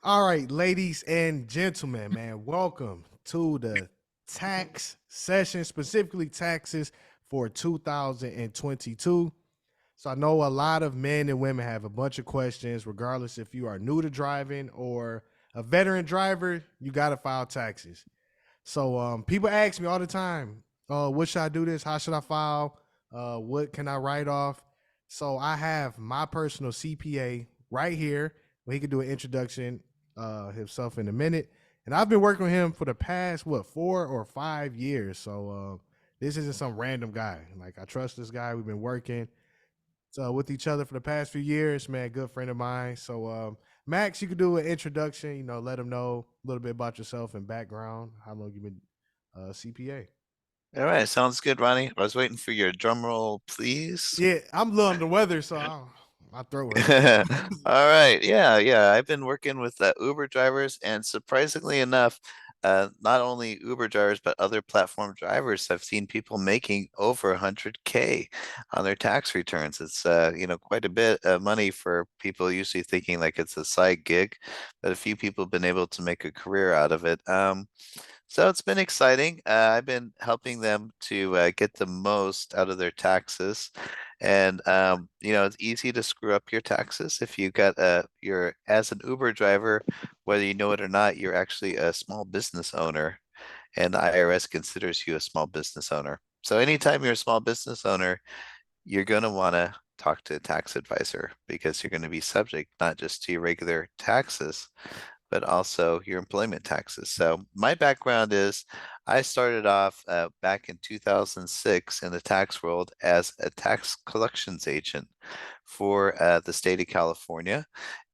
All right, ladies and gentlemen, man, welcome to the tax session, specifically taxes for 2022. So I know a lot of men and women have a bunch of questions, regardless if you are new to driving or a veteran driver, you got to file taxes. So people ask me all the time, what should I do this? How should I file? What can I write off? So I have my personal CPA right here where he can do an introduction himself in a minute. And I've been working with him for the past, 4 or 5 years. So this isn't some random guy. Like I trust this guy. We've been working with each other for the past few years, man. Good friend of mine. So, Max, you could do an introduction. Let them know a little bit about yourself and background. How long you been CPA? All right, sounds good, Ronnie. I was waiting for your drum roll, please. Yeah, I'm a little under the weather, so my throat hurt. All right, yeah. I've been working with Uber drivers, and surprisingly enough, not only Uber drivers but other platform drivers. I've seen people making over 100K on their tax returns. It's quite a bit of money for people usually thinking like it's a side gig, but a few people have been able to make a career out of it. So it's been exciting. I've been helping them to get the most out of their taxes. And it's easy to screw up your taxes if you got you're as an Uber driver, whether you know it or not, you're actually a small business owner, and the IRS considers you a small business owner. So anytime you're a small business owner, you're going to want to talk to a tax advisor because you're going to be subject not just to your regular taxes, but also your employment taxes. So my background is I started off back in 2006 in the tax world as a tax collections agent for the state of California,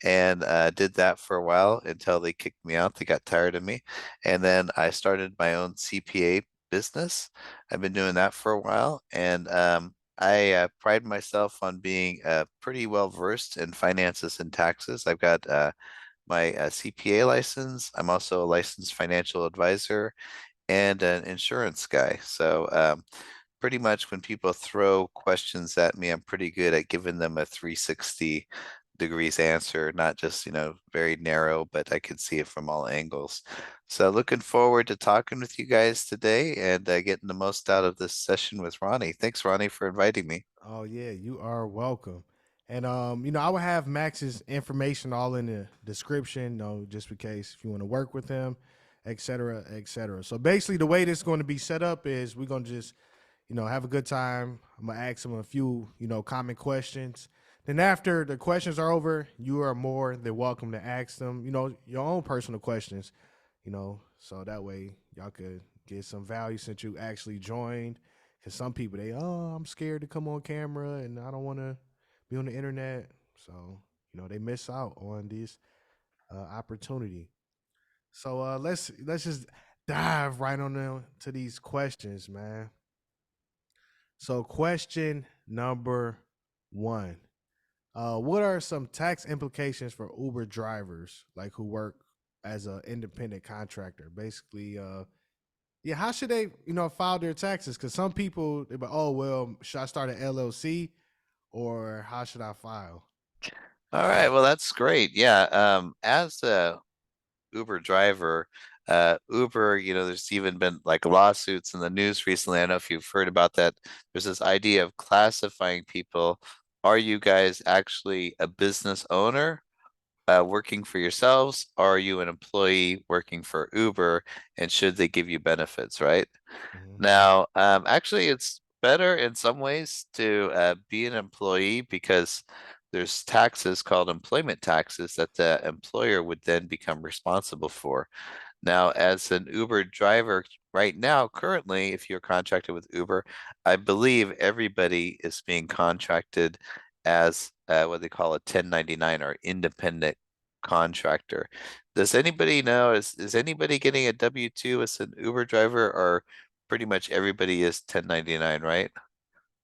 and did that for a while until they kicked me out. They got tired of me. And then I started my own CPA business. I've been doing that for a while, and I pride myself on being pretty well versed in finances and taxes. I've got my CPA license. I'm also a licensed financial advisor and an insurance guy. So pretty much when people throw questions at me, I'm pretty good at giving them a 360 degrees answer, not just, very narrow, but I can see it from all angles. So looking forward to talking with you guys today and getting the most out of this session with Ronnie. Thanks, Ronnie, for inviting me. Oh yeah, you are welcome. And I will have Max's information all in the description, just in case if you want to work with him, et cetera, et cetera. So basically the way this is going to be set up is we're gonna just, have a good time. I'm gonna ask him a few, common questions. Then after the questions are over, you are more than welcome to ask them, your own personal questions, so that way y'all could get some value since you actually joined. Because some people I'm scared to come on camera and I don't want to be on the internet. So they miss out on this opportunity. So let's just dive right on to these questions, man. So question number one: what are some tax implications for Uber drivers, like who work as an independent contractor? Basically, yeah, how should they, file their taxes? Because some people they're like, oh well, should I start an LLC or how should I file? All right, well, that's great. Yeah, as a Uber driver, Uber, there's even been like lawsuits in the news recently. I don't know if you've heard about that. There's this idea of classifying people. Are you guys actually a business owner working for yourselves? Or are you an employee working for Uber? And should they give you benefits, right? Hmm. Now, actually, it's better in some ways to be an employee because there's taxes called employment taxes that the employer would then become responsible for. Now, as an Uber driver right now, currently, if you're contracted with Uber, I believe everybody is being contracted as what they call a 1099 or independent contractor. Does anybody know, is anybody getting a W-2 as an Uber driver, or pretty much everybody is 1099, right?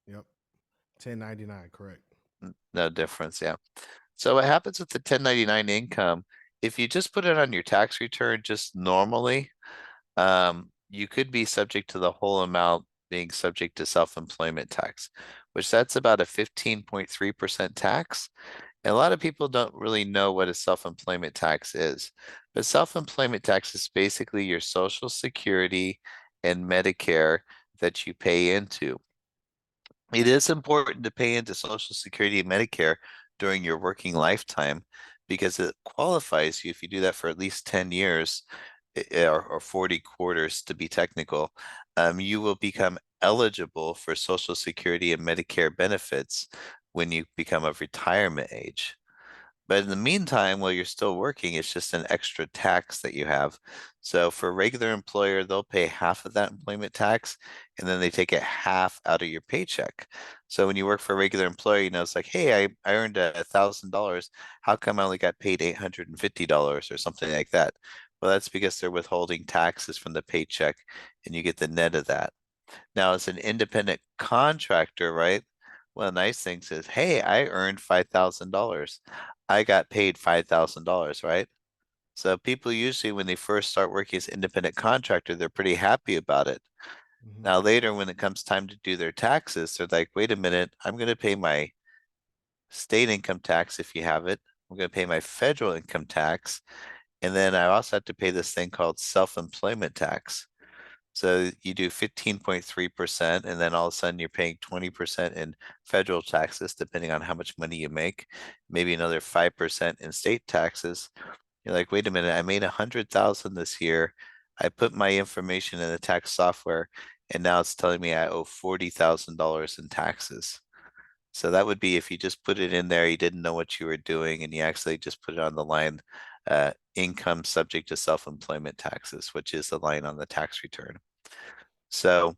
Yep, 1099, correct. No difference, yeah. So what happens with the 1099 income, if you just put it on your tax return just normally, you could be subject to the whole amount being subject to self-employment tax, which that's about a 15.3% tax. And a lot of people don't really know what a self-employment tax is. But self-employment tax is basically your Social Security and Medicare that you pay into. It is important to pay into Social Security and Medicare during your working lifetime because it qualifies you if you do that for at least 10 years or 40 quarters to be technical. You will become eligible for Social Security and Medicare benefits when you become of retirement age. But in the meantime, while you're still working, it's just an extra tax that you have. So for a regular employer, they'll pay half of that employment tax, and then they take it half out of your paycheck. So when you work for a regular employer, it's like, hey, I earned $1,000. How come I only got paid $850 or something like that? Well, that's because they're withholding taxes from the paycheck, and you get the net of that. Now, as an independent contractor, right? One of the nice things is, hey, I earned $5,000. I got paid $5,000, right? So people usually, when they first start working as independent contractor, they're pretty happy about it. Hmm. Now, later, when it comes time to do their taxes, they're like, wait a minute, I'm going to pay my state income tax if you have it. I'm going to pay my federal income tax. And then I also have to pay this thing called self-employment tax. So you do 15.3%, and then all of a sudden you're paying 20% in federal taxes, depending on how much money you make, maybe another 5% in state taxes. You're like, wait a minute, I made 100,000 this year. I put my information in the tax software, and now it's telling me I owe $40,000 in taxes. So that would be if you just put it in there, you didn't know what you were doing, and you actually just put it on the line, income subject to self-employment taxes, which is the line on the tax return. So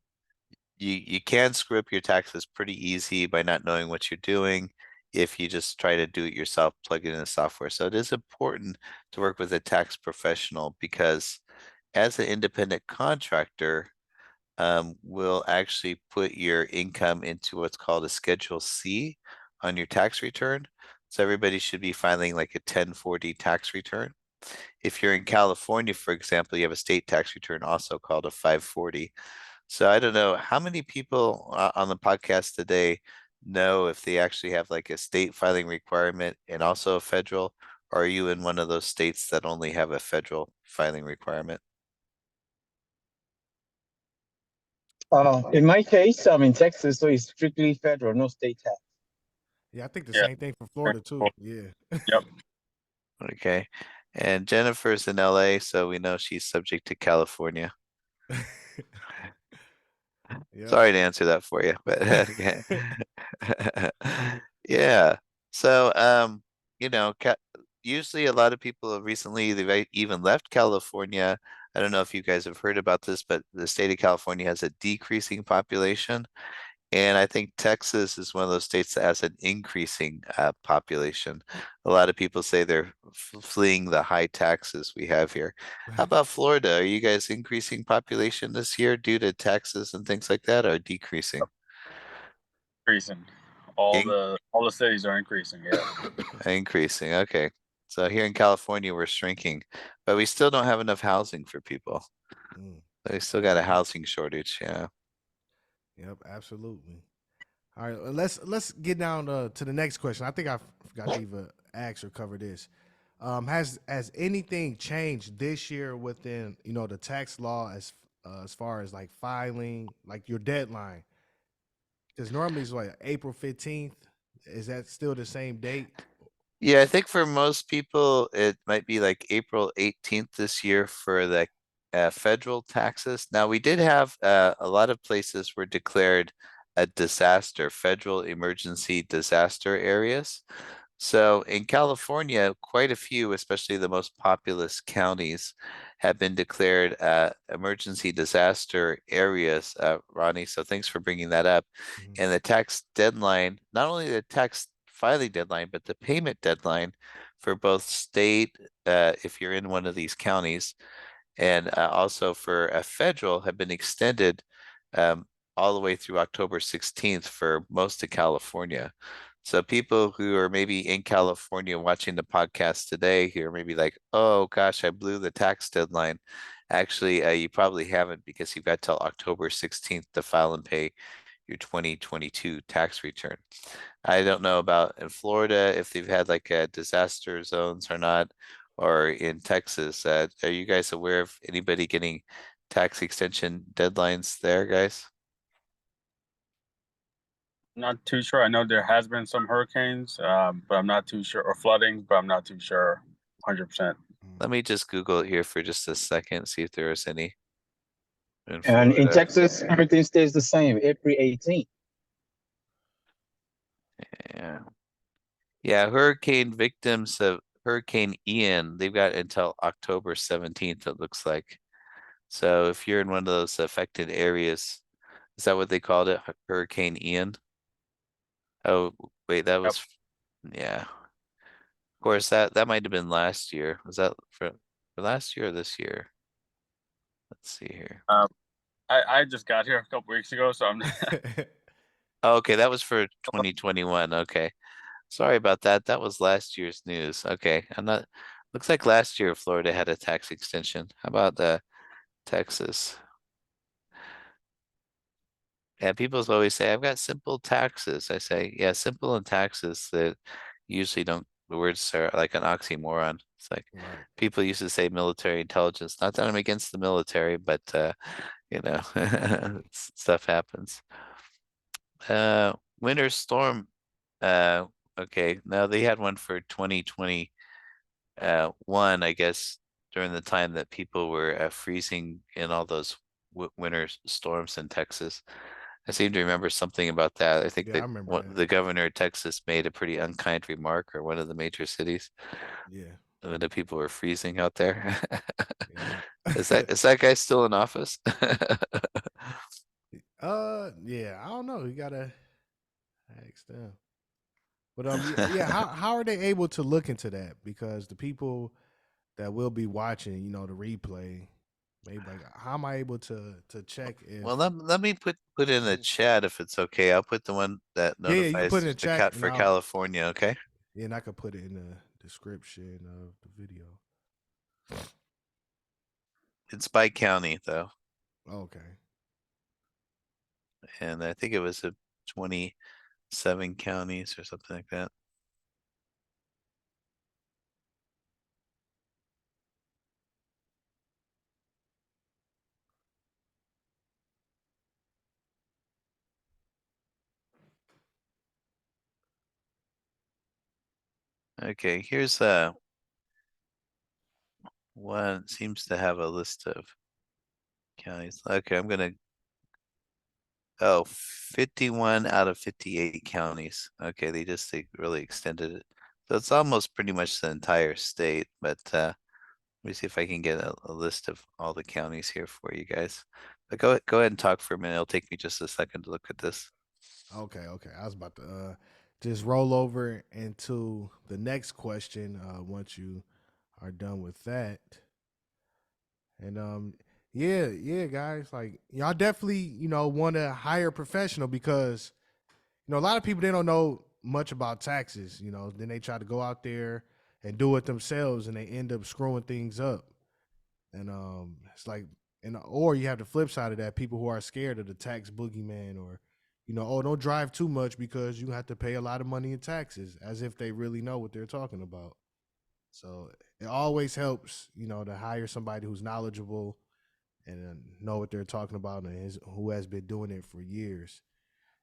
you can screw up your taxes pretty easy by not knowing what you're doing if you just try to do it yourself, plug it in the software. So it is important to work with a tax professional because as an independent contractor, will actually put your income into what's called a Schedule C on your tax return. So everybody should be filing like a 1040 tax return. If you're in California, for example, you have a state tax return also called a 540. So I don't know how many people on the podcast today know if they actually have like a state filing requirement and also a federal, or are you in one of those states that only have a federal filing requirement? In my case, I'm in Texas, so it's strictly federal, no state tax. Yeah, I think the Yeah. same thing for Florida too. Yeah. Yep. Okay. And Jennifer's in LA, so we know she's subject to California. Yep. Sorry to answer that for you, but okay. Yeah. So, ca usually a lot of people have recently they've even left California. I don't know if you guys have heard about this, but the state of California has a decreasing population. And I think Texas is one of those states that has an increasing population. A lot of people say they're fleeing the high taxes we have here. How about Florida? Are you guys increasing population this year due to taxes and things like that, or decreasing? Increasing. In All the cities are increasing. Yeah. increasing. Okay. So here in California, we're shrinking, but we still don't have enough housing for people. Mm, We still got a housing shortage. Yeah. yep, absolutely. All right, let's get down to the next question. I think I forgot to even ask or cover this. Has anything changed this year within the tax law as far as like filing, like your deadline? Because normally it's like April 15th. Is that still the same date? Yeah, I think for most people, it might be like April 18th this year for the federal taxes. Now, we did have a lot of places were declared a disaster, federal emergency disaster areas. So in California, quite a few, especially the most populous counties, have been declared emergency disaster areas, Ronnie. So thanks for bringing that up. Mhm. And the tax deadline, not only the tax filing deadline, but the payment deadline for both state, if you're in one of these counties, and also for a federal have been extended um, all the way through October 16th for most of California. So people who are maybe in California watching the podcast today who are maybe like, oh gosh, I blew the tax deadline. Actually, you probably haven't because you've got till October 16th to file and pay your 2022 tax return. I don't know about in Florida if they've had like disaster zones or not, or in Texas. Are you guys aware of anybody getting tax extension deadlines there, guys? Not too sure. I know there has been some hurricanes, but I'm not too sure, or flooding, but I'm not too sure 100%. Let me just Google it here for just a second, see if there is any in And in Florida. Texas, everything stays the same. April 18th. Yeah. Yeah, hurricane victims of Hurricane Ian, they've got until October 17th, it looks like. So if you're in one of those affected areas, is that what they called it? Hurricane Ian? Oh, wait, that Yep. was, yeah. Of course, that might have been last year. Was that for last year or this year? Let's see here. I just got here a couple weeks ago, so I'm Oh, okay, that was for 2021. Okay. Sorry about that. That was last year's news. Okay. Looks like last year Florida had a tax extension. How about Texas? Yeah, people always say, I've got simple taxes. I say, yeah, simple and taxes that usually don't, the words are like an oxymoron. It's like Right. people used to say military intelligence. Not that I'm against the military, but you know, stuff happens. Winter storm. Uh, okay. Now they had one for 2020. One, I guess, during the time that people were freezing in all those winter storms in Texas. I seem to remember something about that. I think Yeah, I that remember what that. the governor of Texas made a pretty unkind remark, or one of the major cities, Yeah. when the people were freezing out there. Is Yeah. that guy still in office? Yeah, I don't know. You gotta ask them. But yeah, yeah. How are they able to look into that? Because the people that will be watching, the replay, maybe like, how am I able to check if? Well, let me put in the chat if it's okay. I'll put the one that Yeah, yeah. You can put it in notifies the the chat, cat and for I'll California. Okay, yeah, and I could put it in the description of the video. it's by county though, Okay. and I think it was a 27 counties or something like that. Okay, here's one seems to have a list of counties. Okay, I'm gonna 51 out of 58 counties. Okay, they really extended it. So it's almost pretty much the entire state, but let me see if I can get a list of all the counties here for you guys. But go ahead and talk for a minute. It'll take me just a second to look at this. Okay, okay. I was about to just roll over into the next question once you are done with that. And yeah, yeah, guys, like y'all definitely, want to hire a professional because a lot of people they don't know much about taxes, then they try to go out there and do it themselves and they end up screwing things up. And it's like, and or you have the flip side of that, people who are scared of the tax boogeyman, or oh, don't drive too much because you have to pay a lot of money in taxes, as if they really know what they're talking about. So it always helps, to hire somebody who's knowledgeable and know what they're talking about and who has been doing it for years.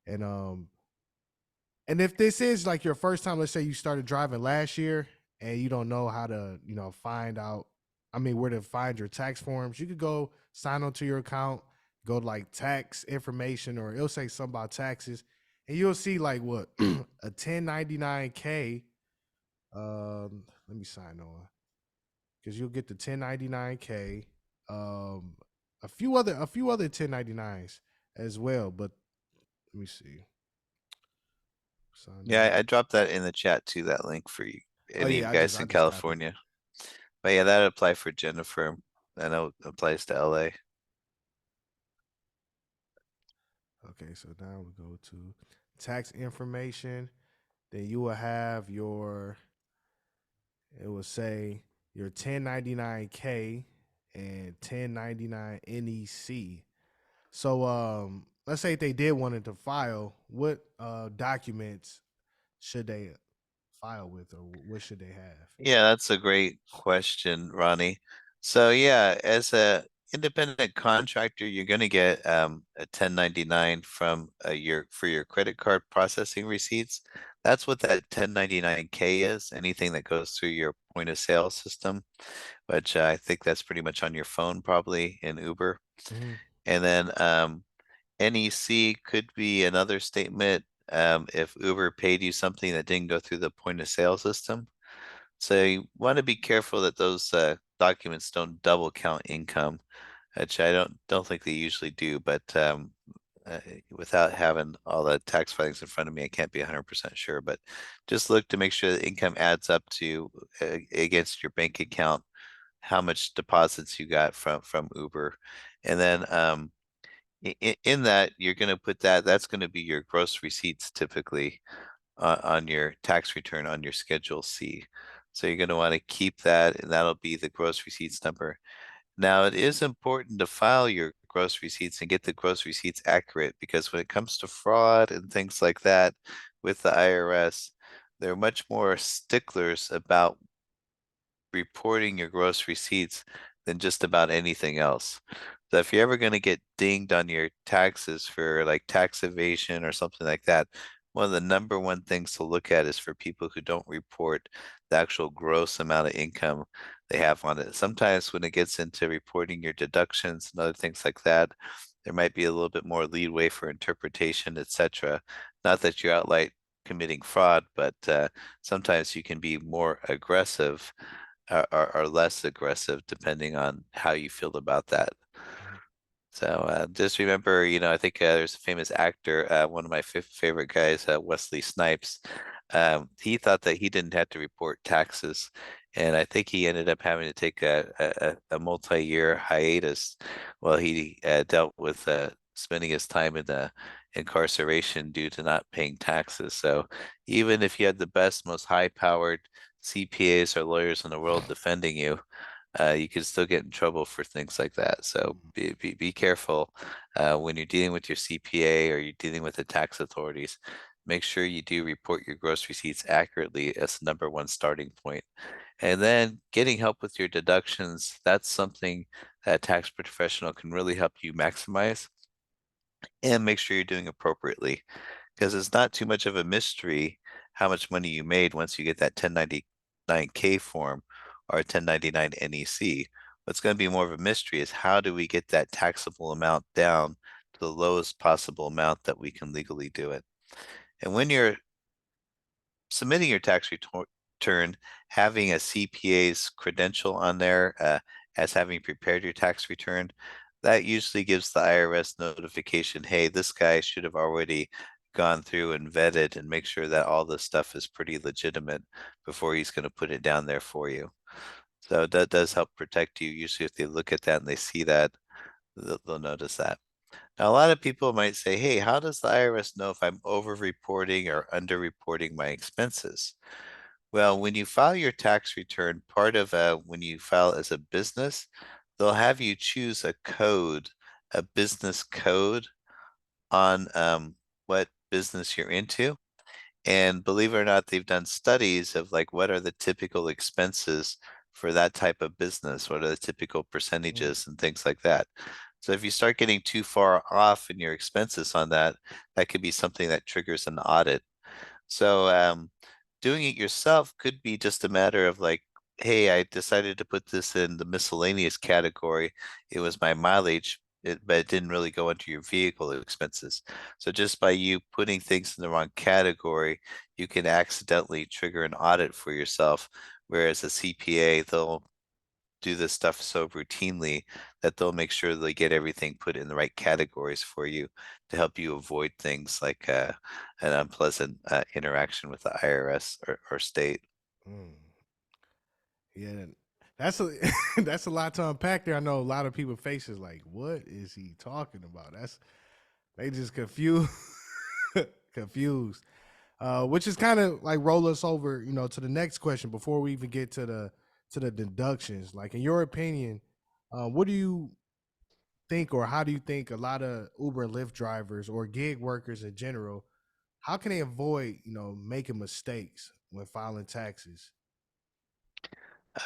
And if this is like your first time, let's say you started driving last year and you don't know how to, find out, where to find your tax forms, you could go sign onto your account, go to like tax information, or it'll say something about taxes, and you'll see like what a 1099K. Let me sign on because you'll get the 1099K. Um, a few other 1099s as well, but let me see. Sign Yeah, in. I dropped that in the chat too, that link for you, Oh any of yeah, you I just guys I in just got it. California. But yeah, that apply for Jennifer. I know it applies to LA. Okay, so now we go to tax information. Then you will have it will say your 1099K and 1099 NEC. So let's say if they did wanted to file, what documents should they file with, or what should they have? Yeah, that's a great question, Ronnie. So yeah, as a independent contractor, you're going to get a 1099 from your credit card processing receipts. That's what that 1099K is, anything that goes through your point of sale system, which I think that's pretty much on your phone probably in Uber. Hmm. And then NEC could be another statement if Uber paid you something that didn't go through the point of sale system. So you want to be careful that those documents don't double count income, which I don't think they usually do. But uh, without having all the tax filings in front of me, I can't be 100% sure. But just look to make sure that income adds up to against your bank account, how much deposits you got from Uber, and then in that you're going to put that's going to be your gross receipts typically on your tax return on your Schedule C. So you're going to want to keep that, and that'll be the gross receipts number. Now, it is important to file your gross receipts and get the gross receipts accurate, because when it comes to fraud and things like that with the IRS, they're much more sticklers about reporting your gross receipts than just about anything else. So if you're ever going to get dinged on your taxes for like tax evasion or something like that, one of the number one things to look at is for people who don't report the actual gross amount of income they have on it. Sometimes when it gets into reporting your deductions and other things like that, there might be a little bit more leeway for interpretation, etc. Not that you're outright committing fraud, but sometimes you can be more aggressive or less aggressive depending on how you feel about that. So just remember, I think there's a famous actor, one of my favorite guys, Wesley Snipes. He thought that he didn't have to report taxes, and I think he ended up having to take a multi-year hiatus while he dealt with spending his time in the incarceration due to not paying taxes. So even if you had the best, most high-powered CPAs or lawyers in the world defending you, you can still get in trouble for things like that. So be careful when you're dealing with your CPA or you're dealing with the tax authorities. Make sure you do report your gross receipts accurately as the number one starting point. And then getting help with your deductions, that's something that a tax professional can really help you maximize, and make sure you're doing appropriately, because it's not too much of a mystery how much money you made once you get that 1099K form or a 1099 NEC. What's going to be more of a mystery is how do we get that taxable amount down to the lowest possible amount that we can legally do it. And when you're submitting your tax return, having a CPA's credential on there as having prepared your tax return, that usually gives the IRS notification, hey, this guy should have already gone through and vetted and make sure that all this stuff is pretty legitimate before he's going to put it down there for you. So that does help protect you. Usually if they look at that and they see that, they'll notice that. Now, a lot of people might say, hey, how does the IRS know if I'm over-reporting or under-reporting my expenses? Well, when you file your tax return, part of when you file as a business, they'll have you choose a code, a business code on what business you're into. And believe it or not, they've done studies of like what are the typical expenses for that type of business? What are the typical Mm. percentages and things like that? So if you start getting too far off in your expenses on that, that could be something that triggers an audit. So doing it yourself could be just a matter of like, hey, I decided to put this in the miscellaneous category. It was my mileage, but it didn't really go into your vehicle expenses. So just by you putting things in the wrong category, you can accidentally trigger an audit for yourself. Whereas a CPA, they'll do this stuff so routinely that they'll make sure they get everything put in the right categories for you to help you avoid things like an unpleasant interaction with the IRS or state. Mm. Yeah, that's a that's a lot to unpack there. I know a lot of people faces like, what is he talking about? That's they just confused, confused. Which is kind of like roll us over, to the next question before we even get to the deductions. Like, in your opinion, what do you think, or how do you think a lot of Uber and Lyft drivers or gig workers in general how can they avoid, making mistakes when filing taxes?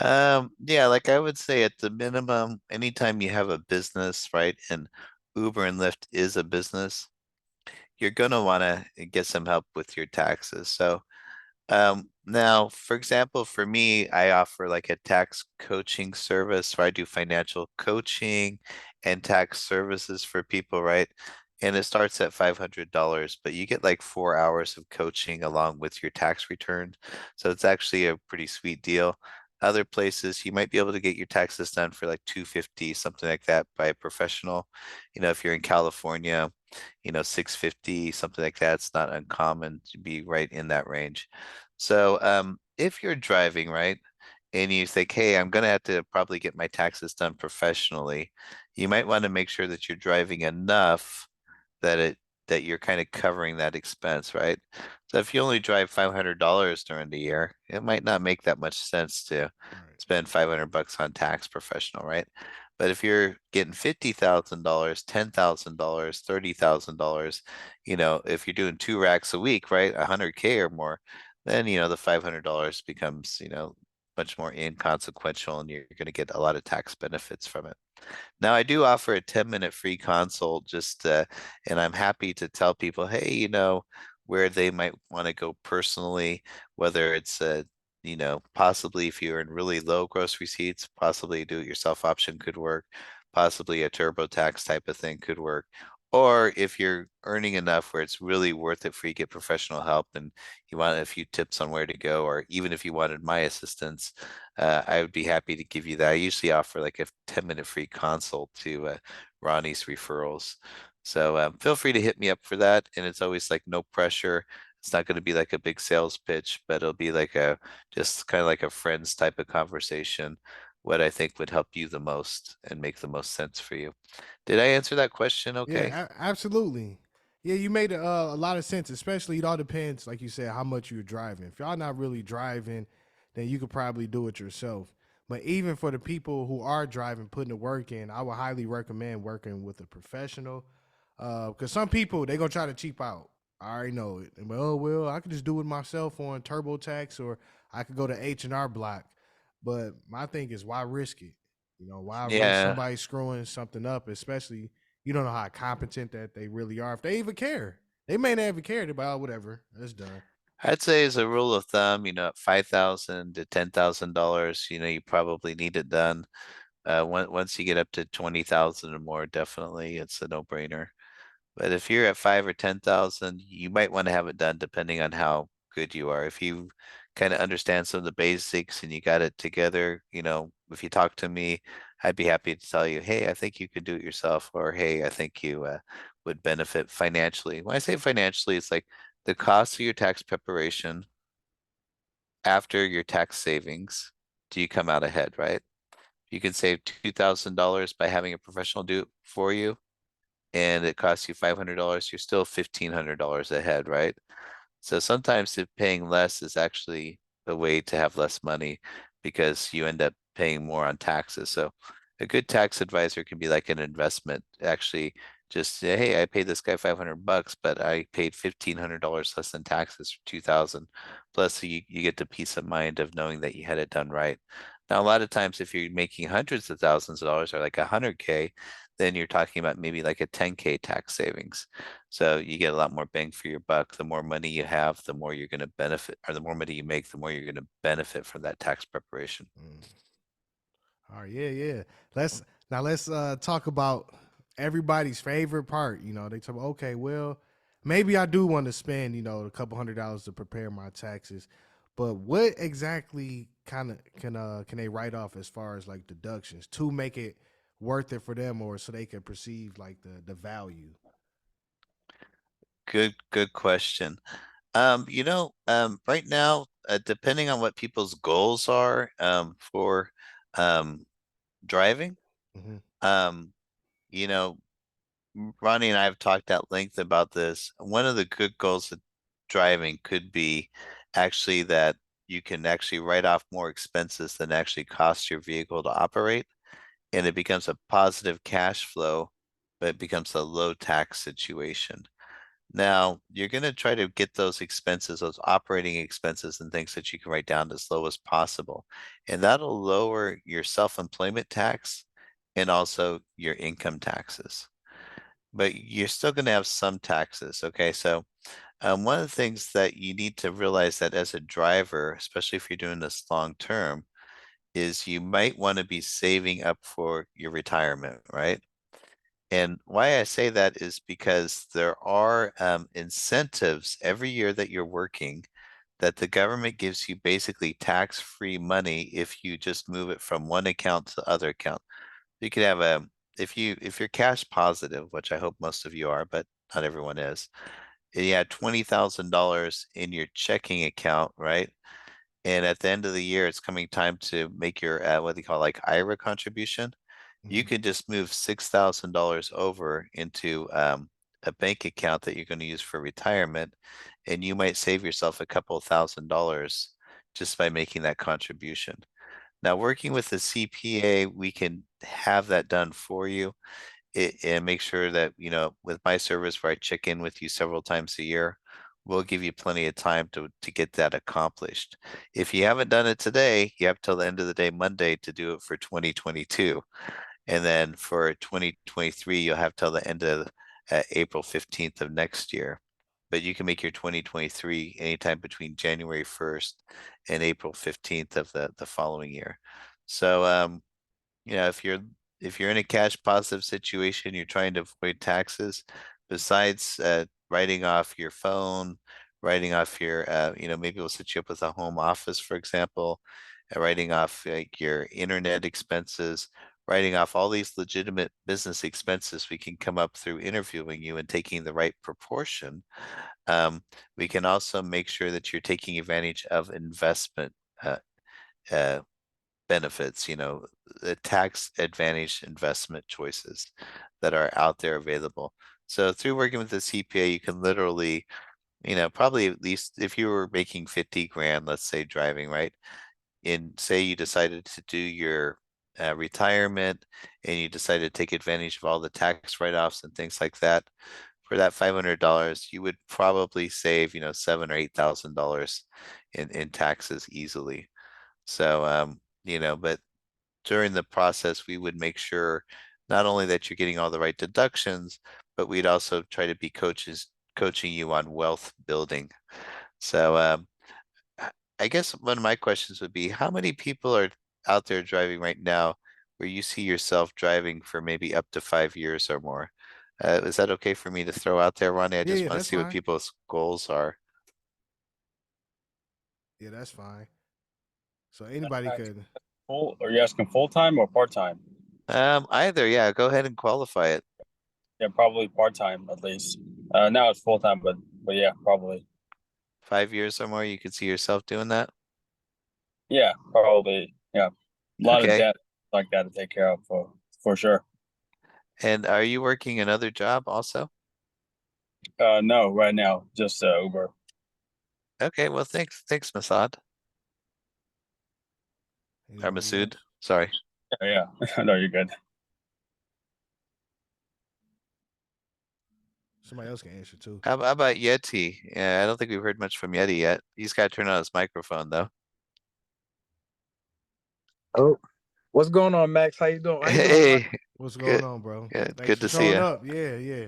Yeah, like I would say at the minimum, anytime you have a business, right? And Uber and Lyft is a business, you're gonna want to get some help with your taxes. So now, for example, for me, I offer like a tax coaching service where I do financial coaching and tax services for people, right? And it starts at $500, but you get like 4 hours of coaching along with your tax return. So it's actually a pretty sweet deal. Other places you might be able to get your taxes done for like 250, something like that by a professional. If you're in California, 650, something like that. It's not uncommon to be right in that range. So if you're driving, right, and you think, hey, I'm gonna have to probably get my taxes done professionally, you might want to make sure that you're driving enough that you're kind of covering that expense, right? So if you only drive $500 during the year, it might not make that much sense to Right. spend 500 bucks on tax professional, right? But if you're getting $50,000, $10,000, $30,000, if you're doing 2 racks a week, right, 100K or more, then the $500 becomes, much more inconsequential, and you're going to get a lot of tax benefits from it. Now, I do offer a 10-minute free consult, and I'm happy to tell people, hey, where they might want to go personally, whether it's possibly if you're in really low gross receipts, possibly a do-it-yourself option could work, possibly a TurboTax type of thing could work. Or if you're earning enough where it's really worth it for you to get professional help and you want a few tips on where to go, or even if you wanted my assistance, I would be happy to give you that. I usually offer like a 10-minute free consult to Ronnie's referrals. So feel free to hit me up for that. And it's always like no pressure. It's not going to be like a big sales pitch, but it'll be like just kind of like a friends type of conversation, what I think would help you the most and make the most sense for you. Did I answer that question okay? Yeah, absolutely. Yeah, you made a lot of sense. Especially, it all depends, like you said, how much you're driving. If y'all not really driving, then you could probably do it yourself. But even for the people who are driving, putting the work in, I would highly recommend working with a professional. Because some people they gonna try to cheap out. I already know it. And, well, I could just do it myself on TurboTax, or I could go to H&R Block. But my thing is, why risk it? Why risk Yeah. somebody screwing something up, especially you don't know how competent that they really are. If they even care, they may not even care. They're like, oh, whatever, it's done. I'd say as a rule of thumb, at 5,000 to $10,000, you probably need it done. Once you get up to 20,000 or more, definitely it's a no-brainer. But if you're at 5 or 10,000, you might want to have it done depending on how good you are. If you kind of understand some of the basics and you got it together, if you talk to me, I'd be happy to tell you, hey, I think you could do it yourself, or hey, I think you would benefit financially. When I say financially, it's like the cost of your tax preparation after your tax savings. Do you come out ahead, right? You can save $2,000 by having a professional do it for you, and it costs you $500, you're still $1,500 ahead, right? So sometimes if paying less is actually a way to have less money because you end up paying more on taxes. So a good tax advisor can be like an investment. Actually, just say, hey, I paid this guy 500 bucks, but I paid $1,500 less than taxes for 2,000. Plus, you get the peace of mind of knowing that you had it done right. Now, a lot of times, if you're making hundreds of thousands of dollars or like 100K, then you're talking about maybe like a 10K tax savings. So you get a lot more bang for your buck. The more money you have, the more you're going to benefit, or the more money you make, the more you're going to benefit from that tax preparation. Mm. All right, yeah. Let's talk about everybody's favorite part. They talk about, okay, well, maybe I do want to spend, a couple $100 to prepare my taxes, but what exactly kind of can they write off as far as like deductions to make it worth it for them, or so they can perceive like the value? Good question. Right now, depending on what people's goals are, for um, driving, Hmm. um, you know, Ronnie and I have talked at length about this. One of the good goals of driving could be actually that you can actually write off more expenses than actually cost your vehicle to operate, and it becomes a positive cash flow, but it becomes a low tax situation. Now, you're going to try to get those expenses, those operating expenses and things that you can write down as low as possible. And that'll lower your self-employment tax and also your income taxes. But you're still going to have some taxes. Okay. So, one of the things that you need to realize that as a driver, especially if you're doing this long term, is you might want to be saving up for your retirement, right? And why I say that is because there are incentives every year that you're working that the government gives you basically tax-free money if you just move it from one account to the other account. You could have a if you're cash positive, which I hope most of you are, but not everyone is. And you had $20,000 in your checking account, right? And at the end of the year, it's coming time to make your what they call like IRA contribution. You Mhm. could just move $6,000 over into a bank account that you're going to use for retirement, and you might save yourself a couple $1,000s just by making that contribution. Now, working with the CPA, we can have that done for you and make sure that, with my service where I check in with you several times a year, we'll give you plenty of time to get that accomplished. If you haven't done it today, you have till the end of the day, Monday, to do it for 2022. And then for 2023, you'll have till the end of April 15th of next year. But you can make your 2023 anytime between January 1st and April 15th of the following year. So, if you're in a cash positive situation, you're trying to avoid taxes, besides writing off your phone, writing off your, maybe we'll set you up with a home office, for example, writing off like your internet expenses, writing off all these legitimate business expenses we can come up through interviewing you and taking the right proportion. Um, we can also make sure that you're taking advantage of investment uh, uh, benefits, the tax advantage investment choices that are out there available. So through working with the CPA, you can literally, probably at least if you were making 50 grand, let's say driving, right? And say you decided to do your retirement and you decided to take advantage of all the tax write-offs and things like that. For that $500, you would probably save, $7,000 or $8,000 in taxes easily. So, but during the process, we would make sure not only that you're getting all the right deductions, but we'd also try to be coaching you on wealth building. So I guess one of my questions would be, how many people are out there driving right now where you see yourself driving for maybe up to 5 years or more? Is that okay for me to throw out there, Ronnie? I Yeah, just yeah, want to that's see what fine. people's goals are. Yeah, that's fine. So anybody could. Full? Are you asking full time or part time? Either, yeah, go ahead and qualify it. Yeah, probably part time at least. Now it's full time, but yeah, probably. 5 years or more, you could see yourself doing that? Yeah, probably. Yeah, a lot of Okay. debt like that to take care of for sure. And are you working another job also? No, right now just Uber. Okay, well, thanks, Masad or Anybody Masood. else? Sorry. Yeah, no, you're good. Somebody else can answer too. How about Yeti? Yeah, I don't think we've heard much from Yeti yet. He's got to turn on his microphone though. Oh, what's going on, Max? How you doing? How you doing, Ron? Hey, What's good, going on, bro? good, Thanks good for to see showing you. up. Yeah, yeah.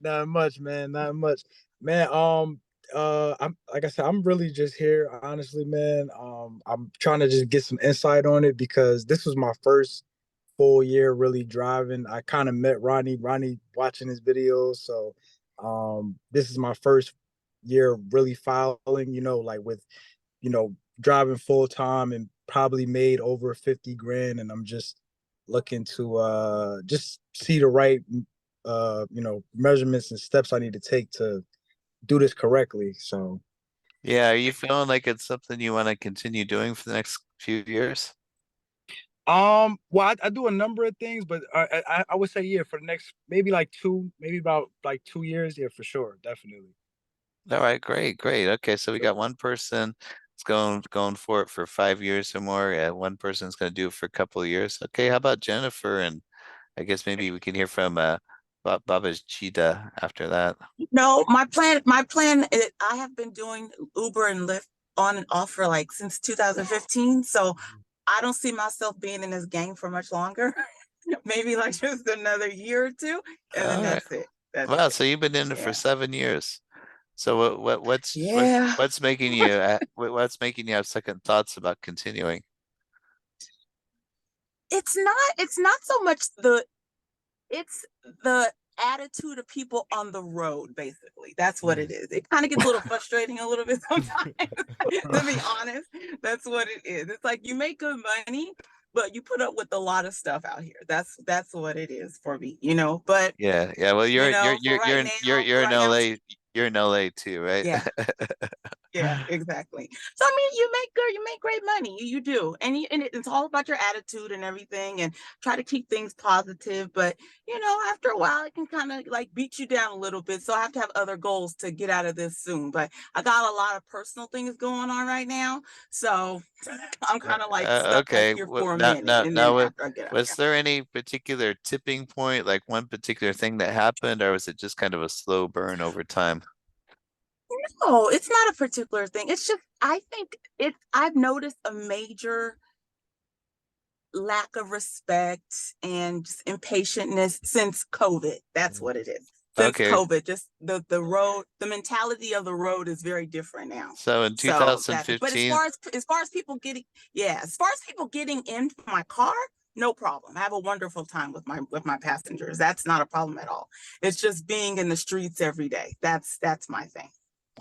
Not much, man. Not much, man. I'm like I said, I'm really just here, honestly, man. I'm trying to just get some insight on it because this was my first full year really driving. I kind of met Ronnie watching his videos, so this is my first year really filing. Like with driving full time and probably made over 50 grand, and I'm just looking to just see the right measurements and steps I need to take to do this correctly. So Yeah, are you feeling like it's something you want to continue doing for the next few years? well, I do a number of things, but I would say, yeah, for the next maybe like maybe about like 2 years, yeah, for sure, definitely. All right, great, great. Okay, so we got one person that's going for it for 5 years or more. Yeah, one person's going to do it for a couple of years. Okay, how about Jennifer? And I guess maybe we can hear from Baba's Cheetah after that. No, my plan, I have been doing Uber and Lyft on and off for like since 2015. So I don't see myself being in this game for much longer. Maybe like just another year or two, and then All right. that's it. That's Wow, it. so you've been in it for Yeah. 7 years. So Yeah. what's making you what's making you have second thoughts about continuing? It's not so much it's the attitude of people on the road, basically. That's what it is. It kind of gets a little frustrating a little bit sometimes, to be honest. That's what it is. It's like you make good money, but you put up with a lot of stuff out here. That's what it is for me, you know. But Yeah, yeah. Well, you know, for right now, you're in I'm LA. You're in LA too, right? yeah. Yeah, exactly. So I mean, you make great money. You do, and it's all about your attitude and everything, and try to keep things positive. But you know, after a while, it can kind of like beat you down a little bit. So I have to have other goals to get out of this soon. But I got a lot of personal things going on right now, so I'm kind of like stuck like Okay. here for a Now, minute, and then after I get out, was yeah. there any particular tipping point, like one particular thing that happened, or was it just kind of a slow burn over time? No, it's not a particular thing. It's just I think it's I've noticed a major lack of respect and just impatientness since COVID. That's what it is. Since Okay. COVID, just the road, the mentality of the road is very different now. So in So that's it. But 2015, as far as people getting, yeah, as far as people getting into my car, no problem. I have a wonderful time with my passengers. That's not a problem at all. It's just being in the streets every day. That's my thing.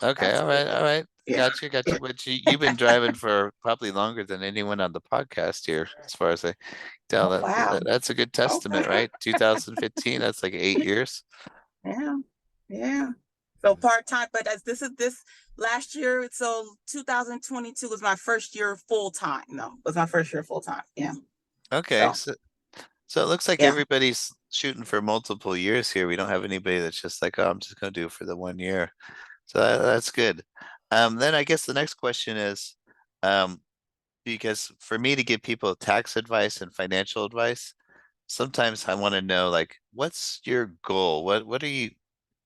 okay, That's what it all is. right. Yeah. Gotcha, Yeah. gotcha. But you've been driving for probably longer than anyone on the podcast here, as far as I tell. Oh wow. That's a good testament, Okay. right? 2015, that's like 8 years. Yeah, yeah. So part-time, but as this last year, so 2022 was my first year full-time. No, was my first year full-time. Yeah. Okay, So so it looks like yeah. everybody's shooting for multiple years here. We don't have anybody that's just like, oh, I'm just gonna do it for the 1 year. So that's good. Then I guess the next question is, um, because for me to give people tax advice and financial advice, sometimes I want to know like, what's your goal? What are you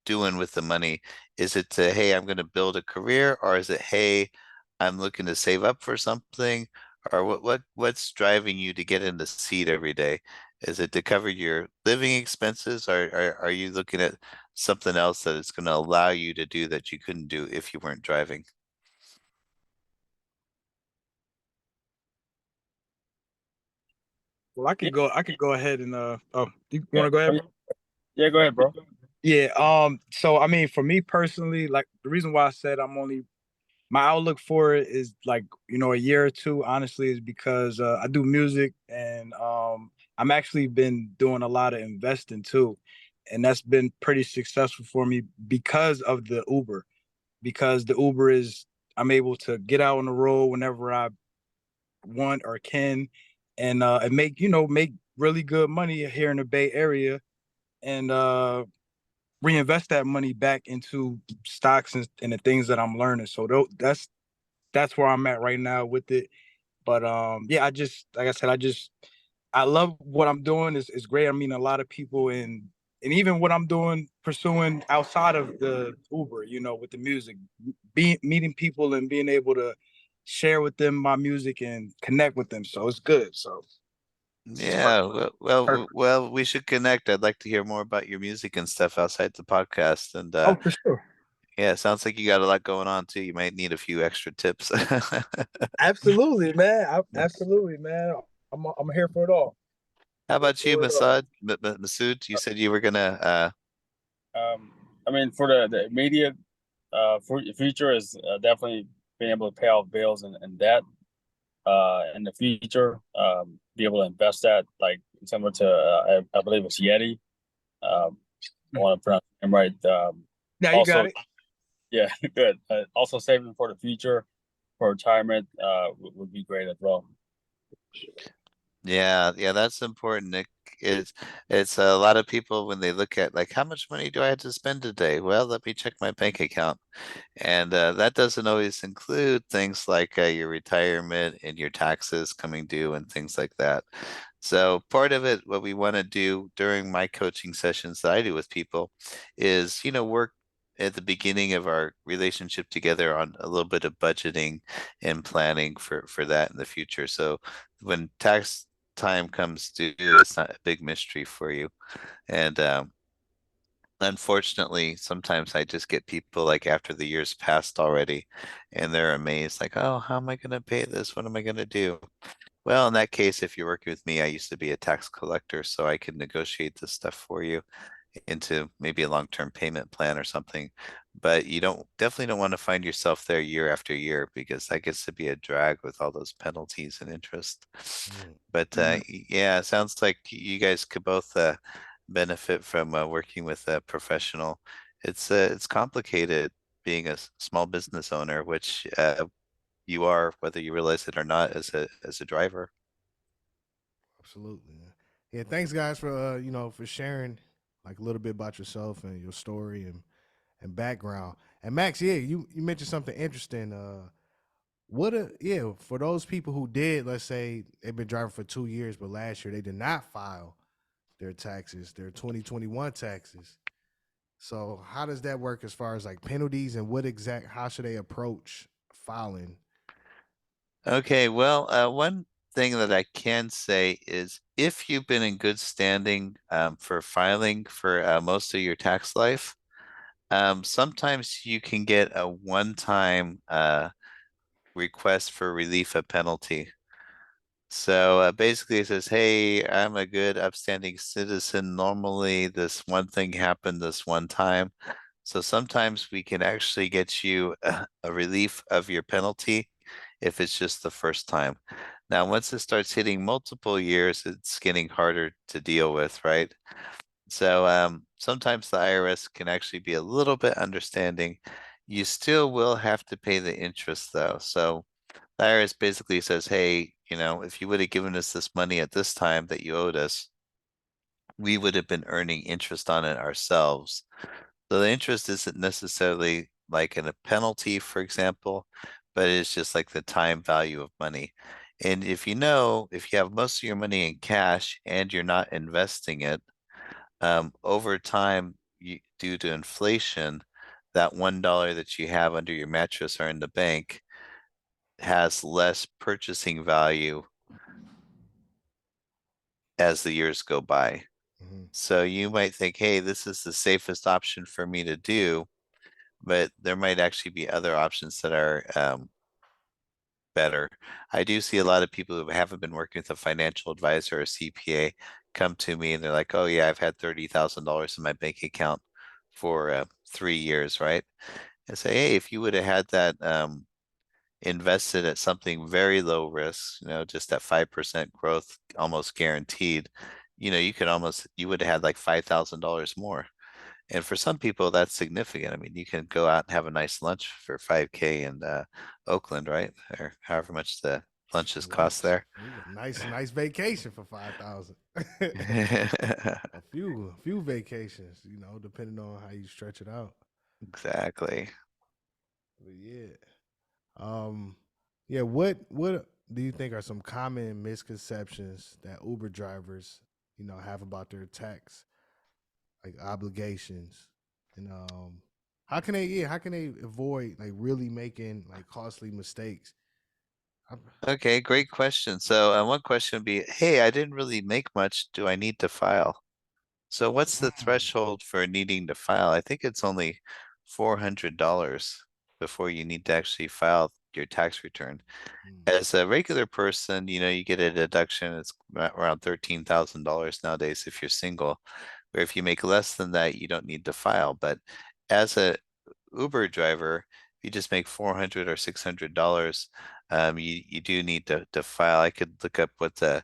doing with the money? Is it to, hey, I'm going to build a career, or is it, hey, I'm looking to save up for something? Or what's driving you to get in the seat every day? Is it to cover your living expenses, or are you looking at something else that is going to allow you to do that you couldn't do if you weren't driving? Well, I could go ahead and oh, you Yeah, want to go ahead, bro? yeah, go ahead, bro. Yeah. So I mean, for me personally, like the reason why I said I'm only my outlook for it is like, you know, a year or two, honestly, is because I do music and I'm actually been doing a lot of investing too. And that's been pretty successful for me because of the Uber. Because the Uber is I'm able to get out on the road whenever I want or can and make, you know, make really good money here in the Bay Area and reinvest that money back into stocks and the things that I'm learning. So that's where I'm at right now with it. But yeah, I just like I said, I love what I'm doing. Is great. I mean, a lot of people and even what I'm doing, pursuing outside of the Uber, you know, with the music, being meeting people and being able to share with them my music and connect with them. So it's good. So it's Yeah, perfect. we should connect. I'd like to hear more about your music and stuff outside the podcast. And Oh, for sure. yeah, it sounds like you got a lot going on too. You might need a few extra tips. Absolutely, man. Absolutely, man. I'm here for it all. How Here about you, for it all. Masood? You said you were gonna I mean, for the immediate future is definitely being able to pay off bills and debt. In the future, be able to invest that like similar to I believe it's Yeti. I want to pronounce the name right. Now you got Also, it. yeah, good. Also, saving for the future for retirement would be great as well. yeah, that's important, Nick. it's a lot of people when they look at like how much money do I have to spend today? Well, let me check my bank account. And that doesn't always include things like your retirement and your taxes coming due and things like that. So part of it, what we want to do during my coaching sessions that I do with people is, work at the beginning of our relationship together on a little bit of budgeting and planning for that in the future. So when tax time comes due, it's not a big mystery for you. And unfortunately, sometimes I just get people like after the years passed already, and they're amazed, like, oh, how am I going to pay this? What am I going to do? Well, in that case, if you're working with me, I used to be a tax collector, so I can negotiate this stuff for you into maybe a long-term payment plan or something. But you definitely don't want to find yourself there year after year because that gets to be a drag with all those penalties and interest. Mm. But yeah, it sounds like you guys could both benefit from working with a professional. It's complicated being a small business owner, which you are, whether you realize it or not, as a driver. Absolutely. Yeah. Thanks, guys, for for sharing like a little bit about yourself and your story and background. And Max, yeah, you mentioned something interesting. For those people who did, let's say they've been driving for 2 years, but last year they did not file their taxes, their 2021 taxes. So how does that work as far as like penalties and how should they approach filing? Okay, well, one thing that I can say is if you've been in good standing for filing for most of your tax life, sometimes you can get a one-time request for relief of penalty. So basically, it says, "Hey, I'm a good, upstanding citizen. Normally, this one thing happened this one time. So sometimes we can actually get you a relief of your penalty if it's just the first time. Now, once it starts hitting multiple years, it's getting harder to deal with, right? So sometimes the IRS can actually be a little bit understanding. You still will have to pay the interest, though. So the IRS basically says, hey, if you would have given us this money at this time that you owed us, we would have been earning interest on it ourselves. So the interest isn't necessarily like in a penalty, for example, but it's just like the time value of money. And if you have most of your money in cash and you're not investing it, over time, due to inflation, that $1 that you have under your mattress or in the bank has less purchasing value as the years go by. Mm-hmm. So you might think, hey, this is the safest option for me to do, but there might actually be other options that are better. I do see a lot of people who haven't been working with a financial advisor or CPA come to me and they're like, oh, yeah, I've had $30,000 in my bank account for 3 years, right? And say, hey, if you would have had that invested at something very low risk, just at 5% growth, almost guaranteed, you would have had like $5,000 more. And for some people, that's significant. I mean, you can go out and have a nice lunch for 5K in Oakland, right? Or however much the lunches cost Lunch. there. Ooh, nice vacation for 5,000. A few vacations, depending on how you stretch it out. Exactly. But yeah. Yeah, what do you think are some common misconceptions that Uber drivers, have about their tax like obligations? And how can they avoid like really making like costly mistakes? I'm- Okay, great question. So, one question would be, hey, I didn't really make much. Do I need to file? So, what's the Mm, threshold for needing to file? I think it's only $400 before you need to actually file your tax return. mm, As a regular person, you get a deduction. It's around $13,000 nowadays if you're single. Or if you make less than that, you don't need to file. But as a Uber driver, if you just make 400 or $600, you do need to file. I could look up what the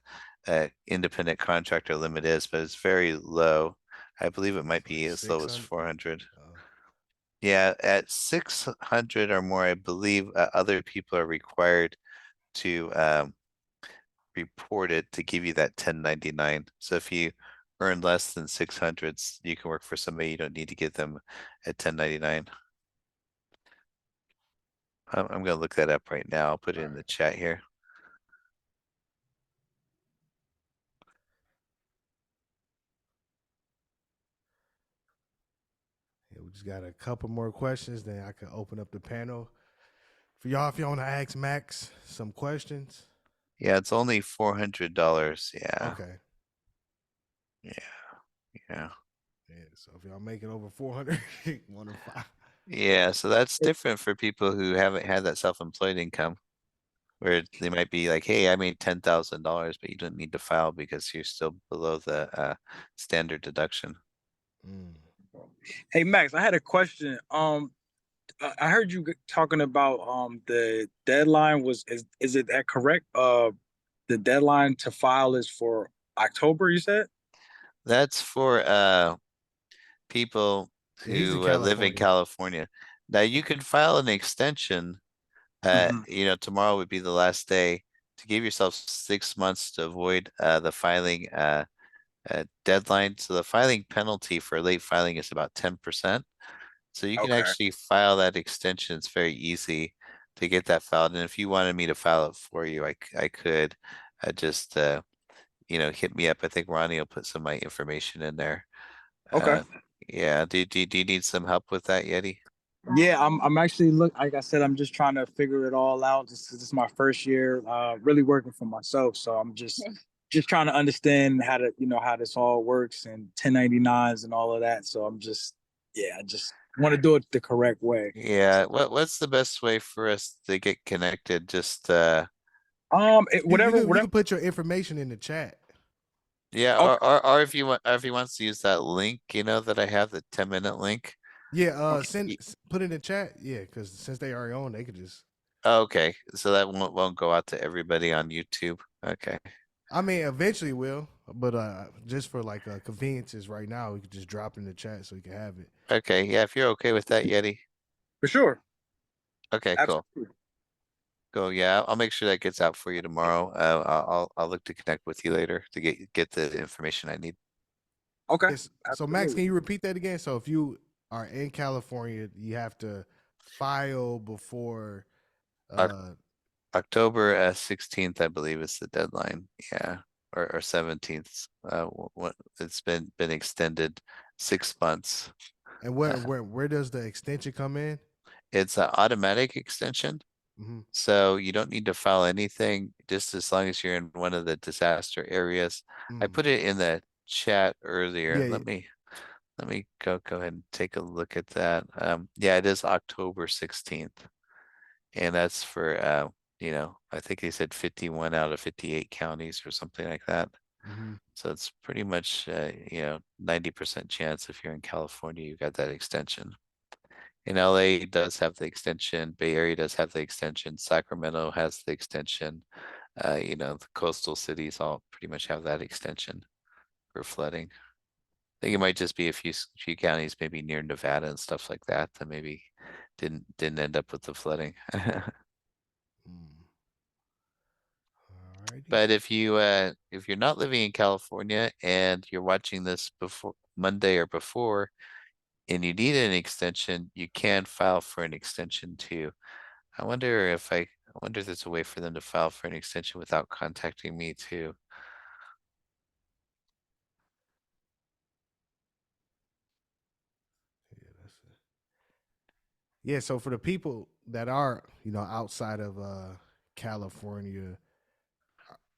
independent contractor limit is, but it's very low. I believe it might it's like be as low as 600. 400. Yeah, at 600 or more, I believe other people are required to report it to give you that 1099. So if you earn less than 600, you can work for somebody. You don't need to give them a 1099. I'm gonna look that up right now. I'll put it in the chat here. Yeah, we just got a couple more questions, then I can open up the panel for y'all if y'all want to ask Max some questions. Yeah, it's only $400. Yeah, Okay. yeah, yeah. Yeah. So if y'all make it over 400, one of five. Yeah, so that's different for people who haven't had that self-employed income, where they might be like, hey, I made $10,000, but you don't need to file because you're still below the standard deduction. Mm. Hey Max, I had a question. I heard you talking about the deadline is it that correct? The deadline to file is for October, you said? That's for people Yeah, he's in who live in California. California. Now you can file an extension. Mhm. Tomorrow would be the last day to give yourself 6 months to avoid the filing deadline. So the filing penalty for late filing is about 10%. So you can Okay. actually file that extension. It's very easy to get that filed. And if you wanted me to file it for you, I could just hit me up. I think Ronnie will put some of my information in there. Okay. Yeah. Do you need some help with that, Yeti? Yeah, I'm actually like I said, I'm just trying to figure it all out. This is my first year really working for myself. So I'm just trying to understand how to, how this all works and 1099s and all of that. So I just want to do it the correct way. Yeah. What's the best way for us to get connected? Just Whatever, You whatever. can put your information in the chat. yeah, Okay. or if you want, or if he wants to use that link, that I have, the 10-minute link. Yeah, Okay. put it in chat. Yeah, because since they are on, they could just. Okay, so that won't go out to everybody on YouTube. Okay. I mean, eventually will, but just for like conveniences right now, we could just drop it in the chat so you can have it. Okay, yeah, if you're okay with that, Yeti. For sure. Okay, cool. Absolutely. Cool. Yeah, I'll make sure that gets out for you tomorrow. I'll look to connect with you later to get the information I need. Okay. Yes. So Max, Absolutely. can you repeat that again? So if you are in California, you have to file before. Oc- Uh, October 16th, I believe, is the deadline. Yeah, or 17th. What it's been extended 6 months. and Uh, where does the extension come in? it's an automatic extension. Mm-hmm. So you don't need to file anything, just as long as you're in one of the disaster areas. I Mm. put it in the chat earlier. Yeah, yeah. Let me go ahead and take a look at that. Yeah, it is October 16th. And that's for I think they said 51 out of 58 counties or something like that. Mm-hmm. So it's pretty much 90% chance if you're in California, you got that extension. In LA does have the extension, Bay Area does have the extension, Sacramento has the extension. The coastal cities all pretty much have that extension for flooding. I think it might just be a few counties, maybe near Nevada and stuff like that, that maybe didn't end up with the flooding. Mm. Alrighty. But if you're not living in California and you're watching this before Monday or before, and you need an extension, you can file for an extension too. I wonder if there's a way for them to file for an extension without contacting me too. Yeah, that's it. Yeah, so for the people that are, outside of California,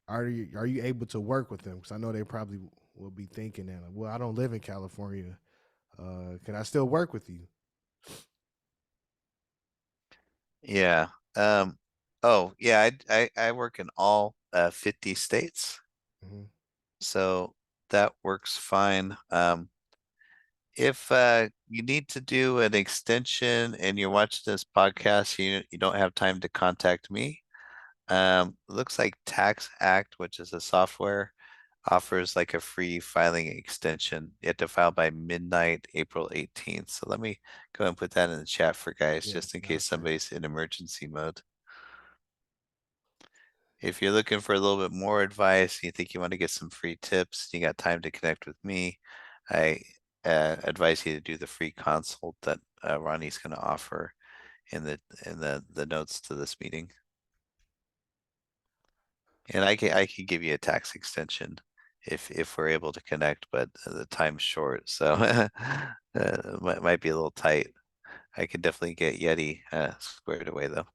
are you able to work with them? Because I know they probably will be thinking that, like, well, I don't live in California. Can I still work with you? Yeah. Oh yeah, I work in all 50 states, Mm-hmm. so that works fine. If you need to do an extension and you're watching this podcast, you don't have time to contact me. Looks like Tax Act, which is a software, offers like a free filing extension. You have to file by midnight, April 18th. So let me go and put that in the chat for guys, Yeah, just in case gotcha. somebody's in emergency mode. if you're looking for a little bit more advice, you think you want to get some free tips, you got time to connect with me, I advise you to do the free consult that Ronnie's going to offer in the notes to this meeting. And I can give you a tax extension if we're able to connect, but the time's short, so might be a little tight. I could definitely get Yeti squared away though.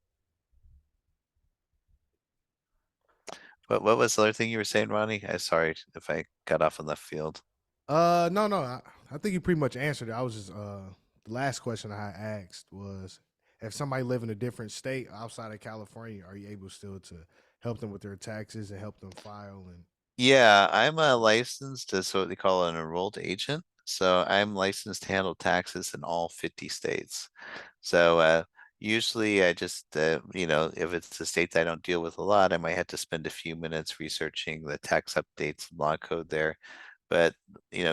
What was the other thing you were saying, Ronnie? I'm sorry if I got off in left field. No, I think you pretty much answered it. I was just the last question I asked was if somebody live in a different state outside of California, are you able still to help them with their taxes and help them file and Yeah, I'm licensed as what they call an enrolled agent. So I'm licensed to handle taxes in all 50 states. So usually I just, if it's a state that I don't deal with a lot, I might have to spend a few minutes researching the tax updates and law code there. But,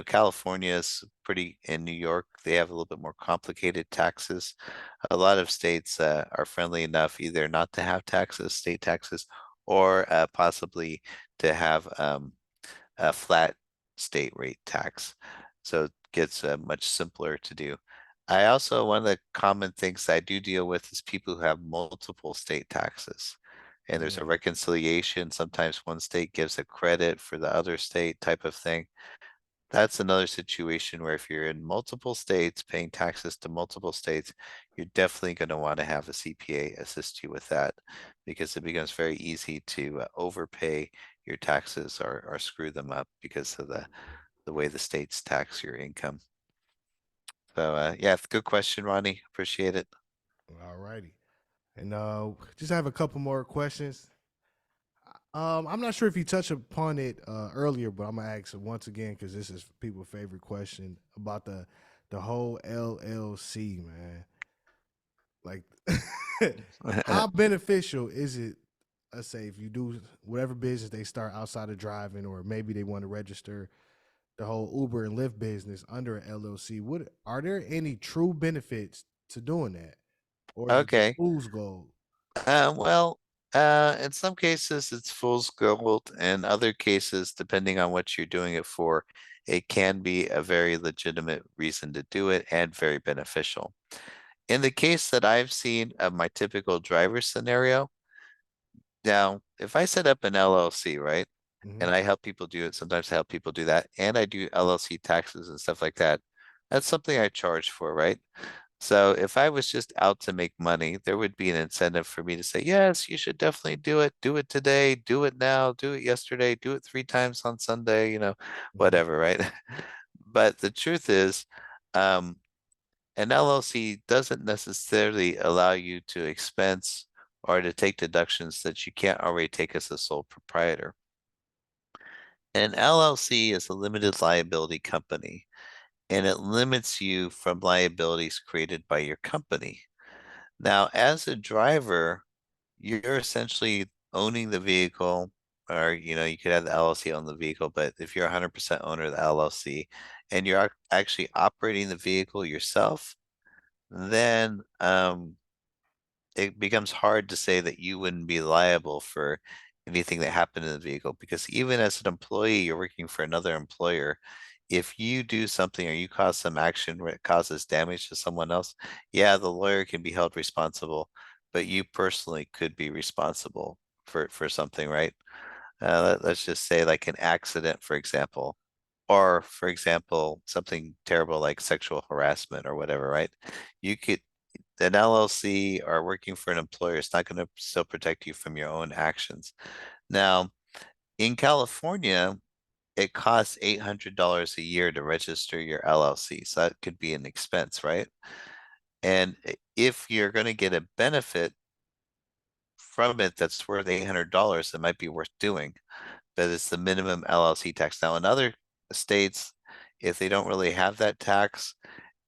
California is pretty, in New York, they have a little bit more complicated taxes. A lot of states are friendly enough either not to have taxes, state taxes, or possibly to have a flat state rate tax. So it gets much simpler to do. I also, one of the common things I do deal with is people who have multiple state taxes. And there's a mm, reconciliation. Sometimes one state gives a credit for the other state type of thing. That's another situation where if you're in multiple states, paying taxes to multiple states, you're definitely going to want to have a CPA assist you with that because it becomes very easy to overpay your taxes or screw them up because of the way the states tax your income. So yeah, good question, Ronnie. Appreciate it. all righty. And just have a couple more questions. I'm not sure if you touched upon it earlier, but I'm gonna ask it once again because this is people's favorite question about the whole LLC, man. Like, how beneficial is it? Let's say if you do whatever business they start outside of driving, or maybe they want to register the whole Uber and Lyft business under an LLC. What are there any true benefits to doing that, or is it just Okay. fool's gold? Well, in some cases it's fool's gold. In other cases, depending on what you're doing it for, it can be a very legitimate reason to do it and very beneficial. In the case that I've seen of my typical driver scenario, now, if I set up an LLC, right, Hmm. and I help people do it, sometimes I help people do that, and I do LLC taxes and stuff like that, that's something I charge for, right? So if I was just out to make money, there would be an incentive for me to say, yes, you should definitely do it. Do it today, do it now, do it yesterday, do it 3 times on Sunday, Hmm. whatever, right? But the truth is, um, an LLC doesn't necessarily allow you to expense or to take deductions that you can't already take as a sole proprietor. An LLC is a limited liability company, and it limits you from liabilities created by your company. Now, as a driver, you're essentially owning the vehicle, or you could have the LLC own the vehicle, but if you're 100% owner of the LLC and you're actually operating the vehicle yourself, then it becomes hard to say that you wouldn't be liable for anything that happened in the vehicle because even as an employee, you're working for another employer. If you do something or you cause some action where it causes damage to someone else, yeah, the lawyer can be held responsible, but you personally could be responsible for something, right? Let's just say like an accident, for example, or for example, something terrible like sexual harassment or whatever, right? You could an LLC or working for an employer is not going to still protect you from your own actions. Now, in California, it costs $800 a year to register your LLC. So that could be an expense, right? And if you're going to get a benefit from it that's worth $800, it might be worth doing. But it's the minimum LLC tax. Now, in other states, if they don't really have that tax,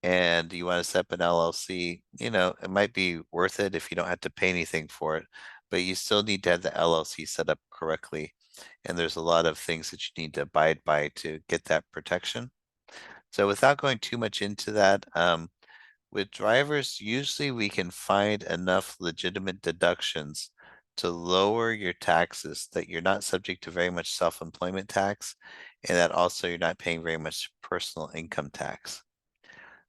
and you want to set up an LLC, it might be worth it if you don't have to pay anything for it, but you still need to have the LLC set up correctly. And there's a lot of things that you need to abide by to get that protection. So without going too much into that, with drivers, usually we can find enough legitimate deductions to lower your taxes, that you're not subject to very much self-employment tax, and that also you're not paying very much personal income tax.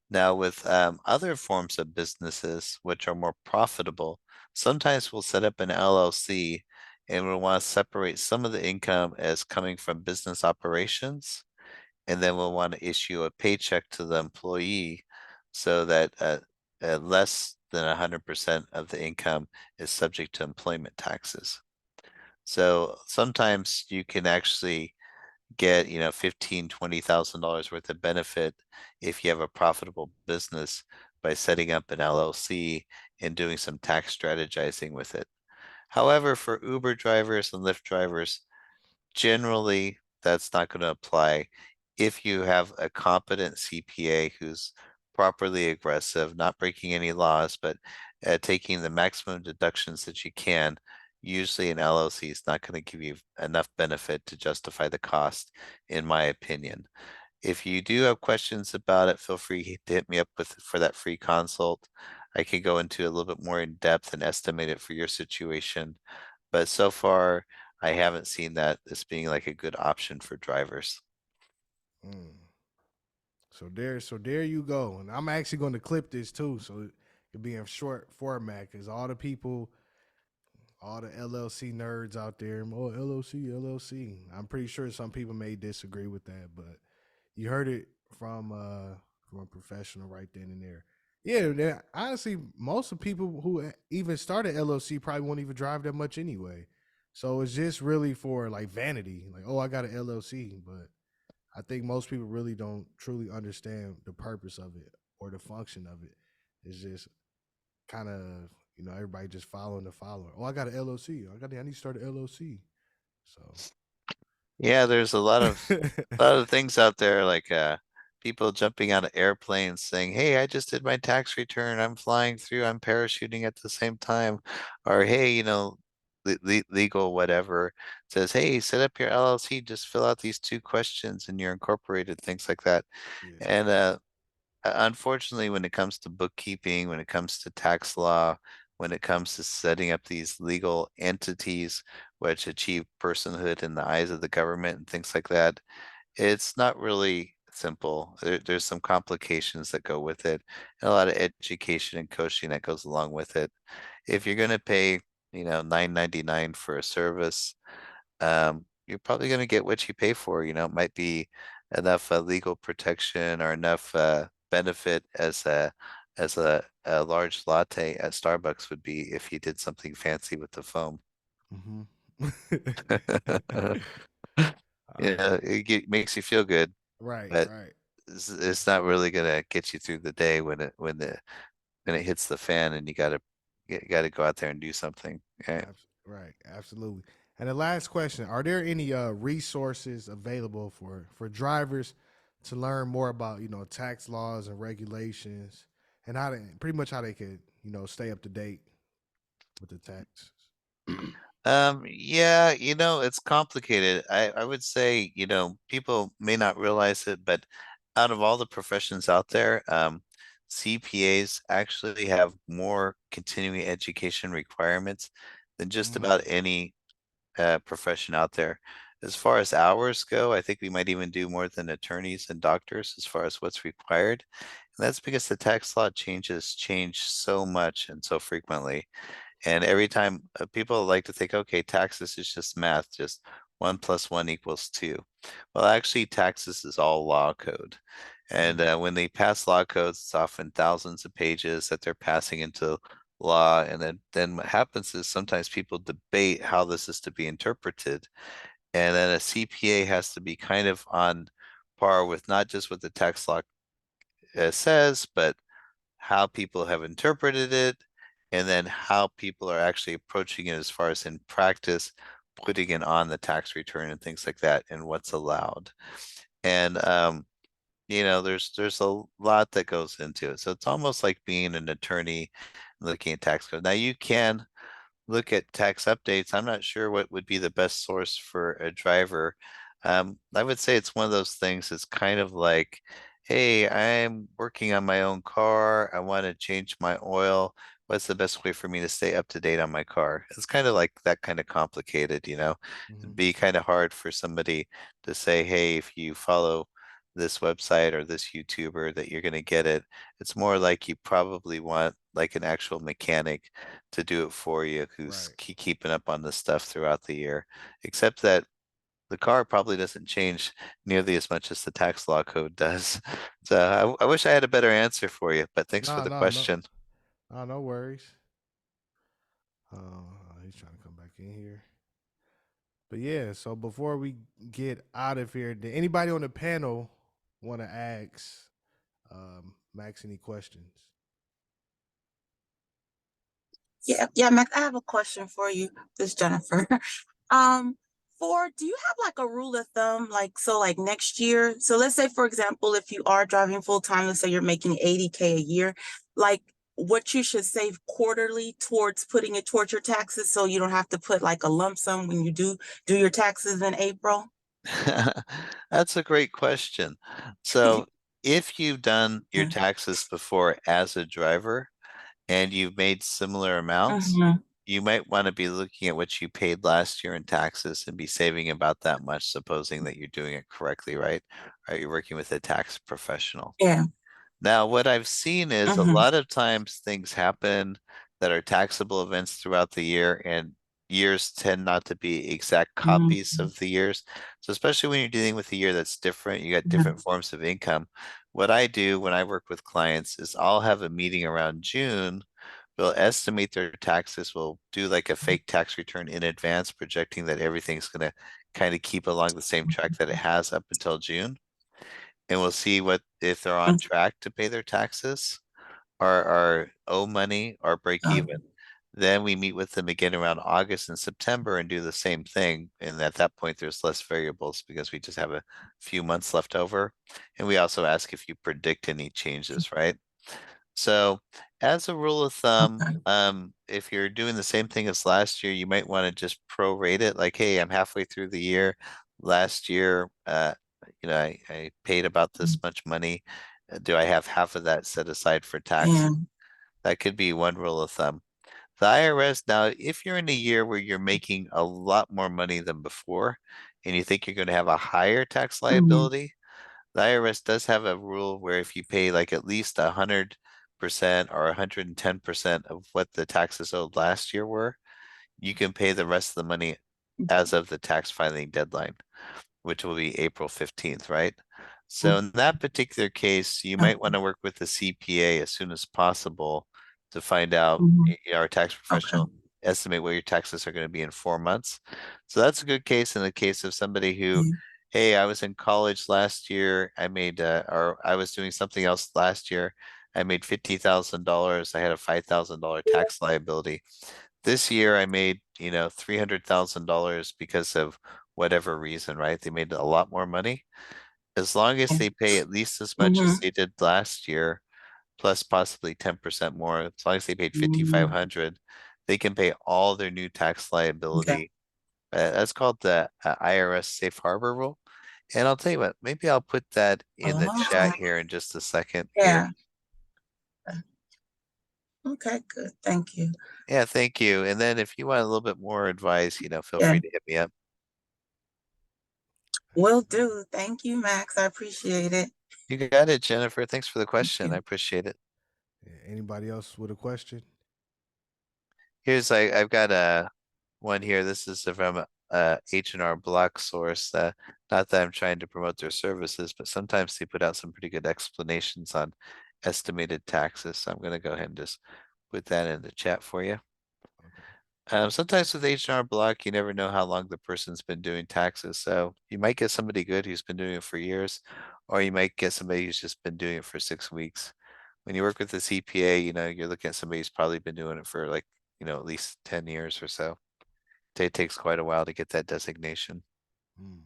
Now, with other forms of businesses which are more profitable, sometimes we'll set up an LLC and we'll want to separate some of the income as coming from business operations, and then we'll want to issue a paycheck to the employee so that less than 100% of the income is subject to employment taxes. So sometimes you can actually get, you know, $15,000-$20,000 worth of benefit if you have a profitable business by setting up an LLC and doing some tax strategizing with it. However, for Uber drivers and Lyft drivers, generally that's not going to apply if you have a competent CPA who's properly aggressive, not breaking any laws, but taking the maximum deductions that you can. Usually an LLC is not going to give you enough benefit to justify the cost, in my opinion. If you do have questions about it, feel free to hit me up for that free consult. I can go into a little bit more in depth and estimate it for your situation. But so far, I haven't seen that as being like a good option for drivers. Mm. So there you go. And I'm actually going to clip this too, so it be in short format, because all the LLC nerds out there, oh LLC. I'm pretty sure some people may disagree with that, but you heard it from a professional right then and there. Yeah, honestly, most of the people who even started LLC probably won't even drive that much anyway. So it's just really for like vanity, like, oh, I got an LLC, but I think most people really don't truly understand the purpose of it or the function of it. It's just kind of, everybody just following the follower. Oh, I got an LLC. I need to start an LLC. So Yeah, there's a lot of things out there like people jumping out of airplanes saying, "Hey, I just did my tax return. I'm flying through. I'm parachuting at the same time," or "Hey, you know, legal whatever says, hey, set up your LLC. Just fill out these 2 questions and you're incorporated." Things like that. yeah. And unfortunately, when it comes to bookkeeping, when it comes to tax law, when it comes to setting up these legal entities which achieve personhood in the eyes of the government and things like that, it's not really simple. There's some complications that go with it, and a lot of education and coaching that goes along with it. If you're going to pay, you know, $9.99 for a service, you're probably going to get what you pay for. You know, it might be enough legal protection or enough benefit as a large latte at Starbucks would be if you did something fancy with the foam. Mm-hmm. Yeah, makes you feel good, Right, but right. it's not really gonna get you through the day when it hits the fan and you gotta go out there and do something. Okay. Right, absolutely. And the last question: are there any resources available for drivers to learn more about tax laws and regulations, and pretty much how they could stay up to date with the taxes? Yeah, you know, it's complicated. I would say, you know, people may not realize it, but out of all the professions out there, CPAs actually have more continuing education requirements than just about Mm, any profession out there. As far as hours go, I think we might even do more than attorneys and doctors as far as what's required. And that's because the tax law change so much and so frequently. And every time people like to think, okay, taxes is just math, just 1 + 1 = 2. Well, actually, taxes is all law code. And mm, when they pass law codes, it's often thousands of pages that they're passing into law. And then what happens is sometimes people debate how this is to be interpreted. And then a CPA has to be kind of on par with not just what the tax law says, but how people have interpreted it, and then how people are actually approaching it as far as in practice, putting it on the tax return and things like that, and what's allowed. And you know, there's a lot that goes into it. So it's almost like being an attorney looking at tax code. Now you can look at tax updates. I'm not sure what would be the best source for a driver. I would say it's one of those things that's kind of like, hey, I'm working on my own car. I want to change my oil. what's the best way for me to stay up to date on my car? It's kind of like that kind of complicated, you know? It'd Mhm. be kind of hard for somebody to say, hey, if you follow this website or this YouTuber that you're going to get it. It's more like you probably want like an actual mechanic to do it for you who's Right. keeping up on this stuff throughout the year. Except that the car probably doesn't change nearly as much as the tax law code does. So I wish I had a better answer for you, but thanks for No, the no, no, question. no, no worries. He's trying to come back in here. But yeah, so before we get out of here, did anybody on the panel want to ask Max any questions? Yeah, Max, I have a question for you. This is Jennifer. Um, do you have like a rule of thumb, like so like next year? So let's say, for example, if you are driving full time, let's say you're making 80K a year, like what you should save quarterly towards putting it towards your taxes so you don't have to put like a lump sum when you do your taxes in April? That's a great question. So if you've done your taxes before as a driver, and you've made similar amounts, Mm-hmm. you might want to be looking at what you paid last year in taxes and be saving about that much, supposing that you're doing it correctly, right? Right, you're working with a tax professional. Yeah. Now, what I've seen is a Mm-hmm. lot of times things happen that are taxable events throughout the year, and years tend not to be exact copies Mm-hmm. of the years. So, especially when you're dealing with a year that's different, you got different forms of income. What I do when I work with clients is I'll have a meeting around June. We'll estimate their taxes. We'll do like a fake tax return in advance, projecting that everything's going to kind of keep along the same track that it has up until June, and we'll see what if they're on track to pay their taxes or owe money or break even. Then we meet with them again around August and September and do the same thing. And at that point, there's less variables because we just have a few months left over. And we also ask if you predict any changes, right? So, as a rule of thumb, Okay. if you're doing the same thing as last year, you might want to just prorate it. Like, hey, I'm halfway through the year. Last year, I paid about this much money. Do I have half of that set aside for taxes? Yeah. That could be one rule of thumb. The IRS, now, if you're in a year where you're making a lot more money than before, and you think you're going to have a higher tax Mm-hmm. liability, the IRS does have a rule where if you pay like at least 100% or 110% of what the taxes owed last year were, you can pay the rest of the money as of the tax filing deadline, which will be April 15th, right? So in that particular case, you might want to work with the CPA as soon as possible to find out, Mm-hmm. our tax Okay. professional estimate what your taxes are going to be in 4 months. So that's a good case in the case of somebody who, Yeah. hey, I was in college last year, I made or I was doing something else last year. I made $50,000. I had a $5,000 tax liability. This year I made, $300,000 because of whatever reason, right? They made a lot more money. As long as they pay at least as much as Mm-hmm. they did last year, plus possibly 10% more, as long as they paid Mm-hmm. 5,500, they can pay all their new tax Okay. liability. That's called the IRS safe harbor rule. And I'll tell you what, maybe I'll put that in the chat Oh, here in just a second here. yeah. Okay, good. Thank you. Yeah, thank you. And then if you want a little bit more advice, feel Yeah, free to hit me up. will do. Thank you, Max. I appreciate it. You got it, Jennifer. Thanks for the Thank question. I you. appreciate it. Yeah, anybody else with a question? I've got one here. This is from H&R Block source. Not that I'm trying to promote their services, but sometimes they put out some pretty good explanations on estimated taxes. So I'm going to go ahead and just put that in the chat for you. Okay. Sometimes with H&R Block, you never know how long the person's been doing taxes. So you might get somebody good who's been doing it for years, or you might get somebody who's just been doing it for 6 weeks. When you work with the CPA, you're looking at somebody who's probably been doing it for like, at least 10 years or so. It takes quite a while to get that designation. Mm.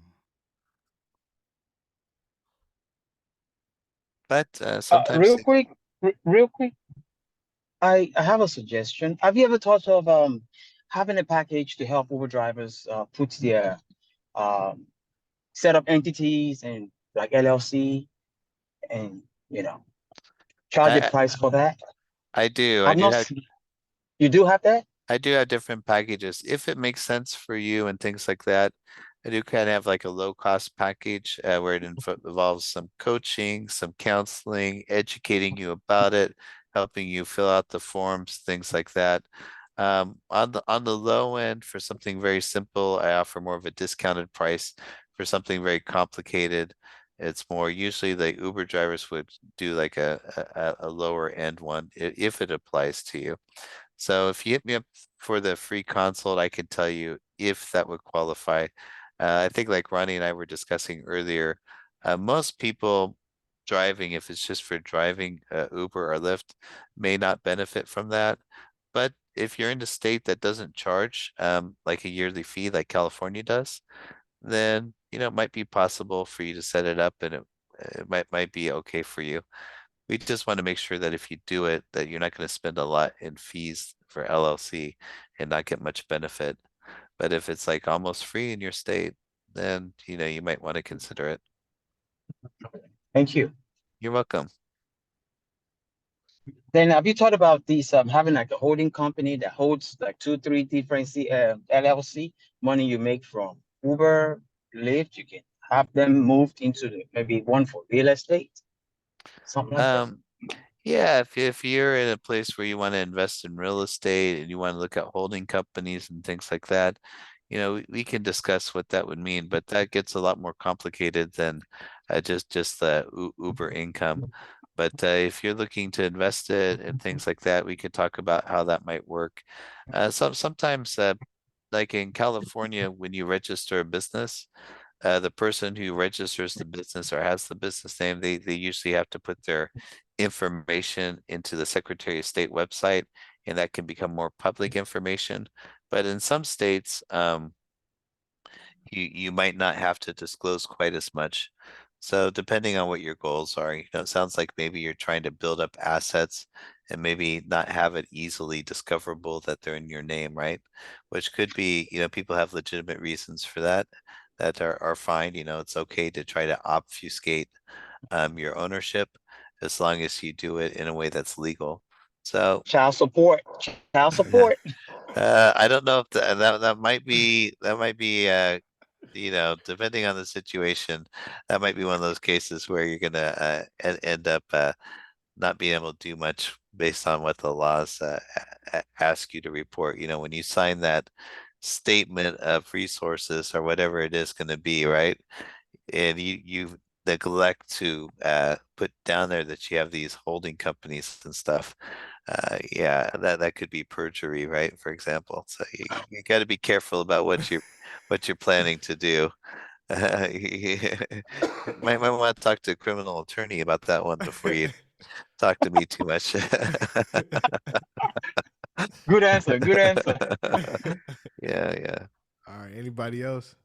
But sometimes, Real quick, I have a suggestion. Have you ever thought of having a package to help Uber drivers put their um set up entities and like LLC and charge a I price for that? I do. I I've do not have seen. You do have that? I do have different packages. If it makes sense for you and things like that, I do kind of have like a low cost package where it involves some coaching, some counseling, educating you about it, helping you fill out the forms, things like that. On the low end, for something very simple, I offer more of a discounted price. For something very complicated, it's more usually the Uber drivers would do like a lower end one if it applies to you. So if you hit me up for the free consult, I can tell you if that would qualify. I think like Ronnie and I were discussing earlier, most people driving, if it's just for driving Uber or Lyft, may not benefit from that. But if you're in a state that doesn't charge like a yearly fee like California does, then it might be possible for you to set it up and it might be okay for you. We just want to make sure that if you do it, that you're not going to spend a lot in fees for LLC and not get much benefit. But if it's like almost free in your state, then you might want to consider it. Thank you. You're welcome. Then have you thought about these having like a holding company that holds like 2, 3 different LLC, money you make from Uber, Lyft, you can have them moved into maybe one for real estate, something like that. Yeah, if you're in a place where you want to invest in real estate and you want to look at holding companies and things like that, we can discuss what that would mean, but that gets a lot more complicated than just the Uber income. But if you're looking to invest it and things like that, we could talk about how that might work. Sometimes, like in California, when you register a business, the person who registers the business or has the business name, they usually have to put their information into the Secretary of State website, and that can become more public information. But in some states, you might not have to disclose quite as much. So depending on what your goals are, it sounds like maybe you're trying to build up assets and maybe not have it easily discoverable that they're in your name, right? Which could be, people have legitimate reasons for that are fine. It's okay to try to obfuscate your ownership as long as you do it in a way that's legal. So Child support, child support. I don't know if that might be depending on the situation, that might be one of those cases where you're gonna end up not being able to do much based on what the laws ask you to report. When you sign that statement of resources or whatever it is going to be, right? And you neglect to put down there that you have these holding companies and stuff. Yeah, that could be perjury, right? For example. So you got to be careful about what you're planning to do. Might want to talk to a criminal attorney about that one before you talk to me too much. Good answer, good answer. Yeah, yeah. All right. Anybody else?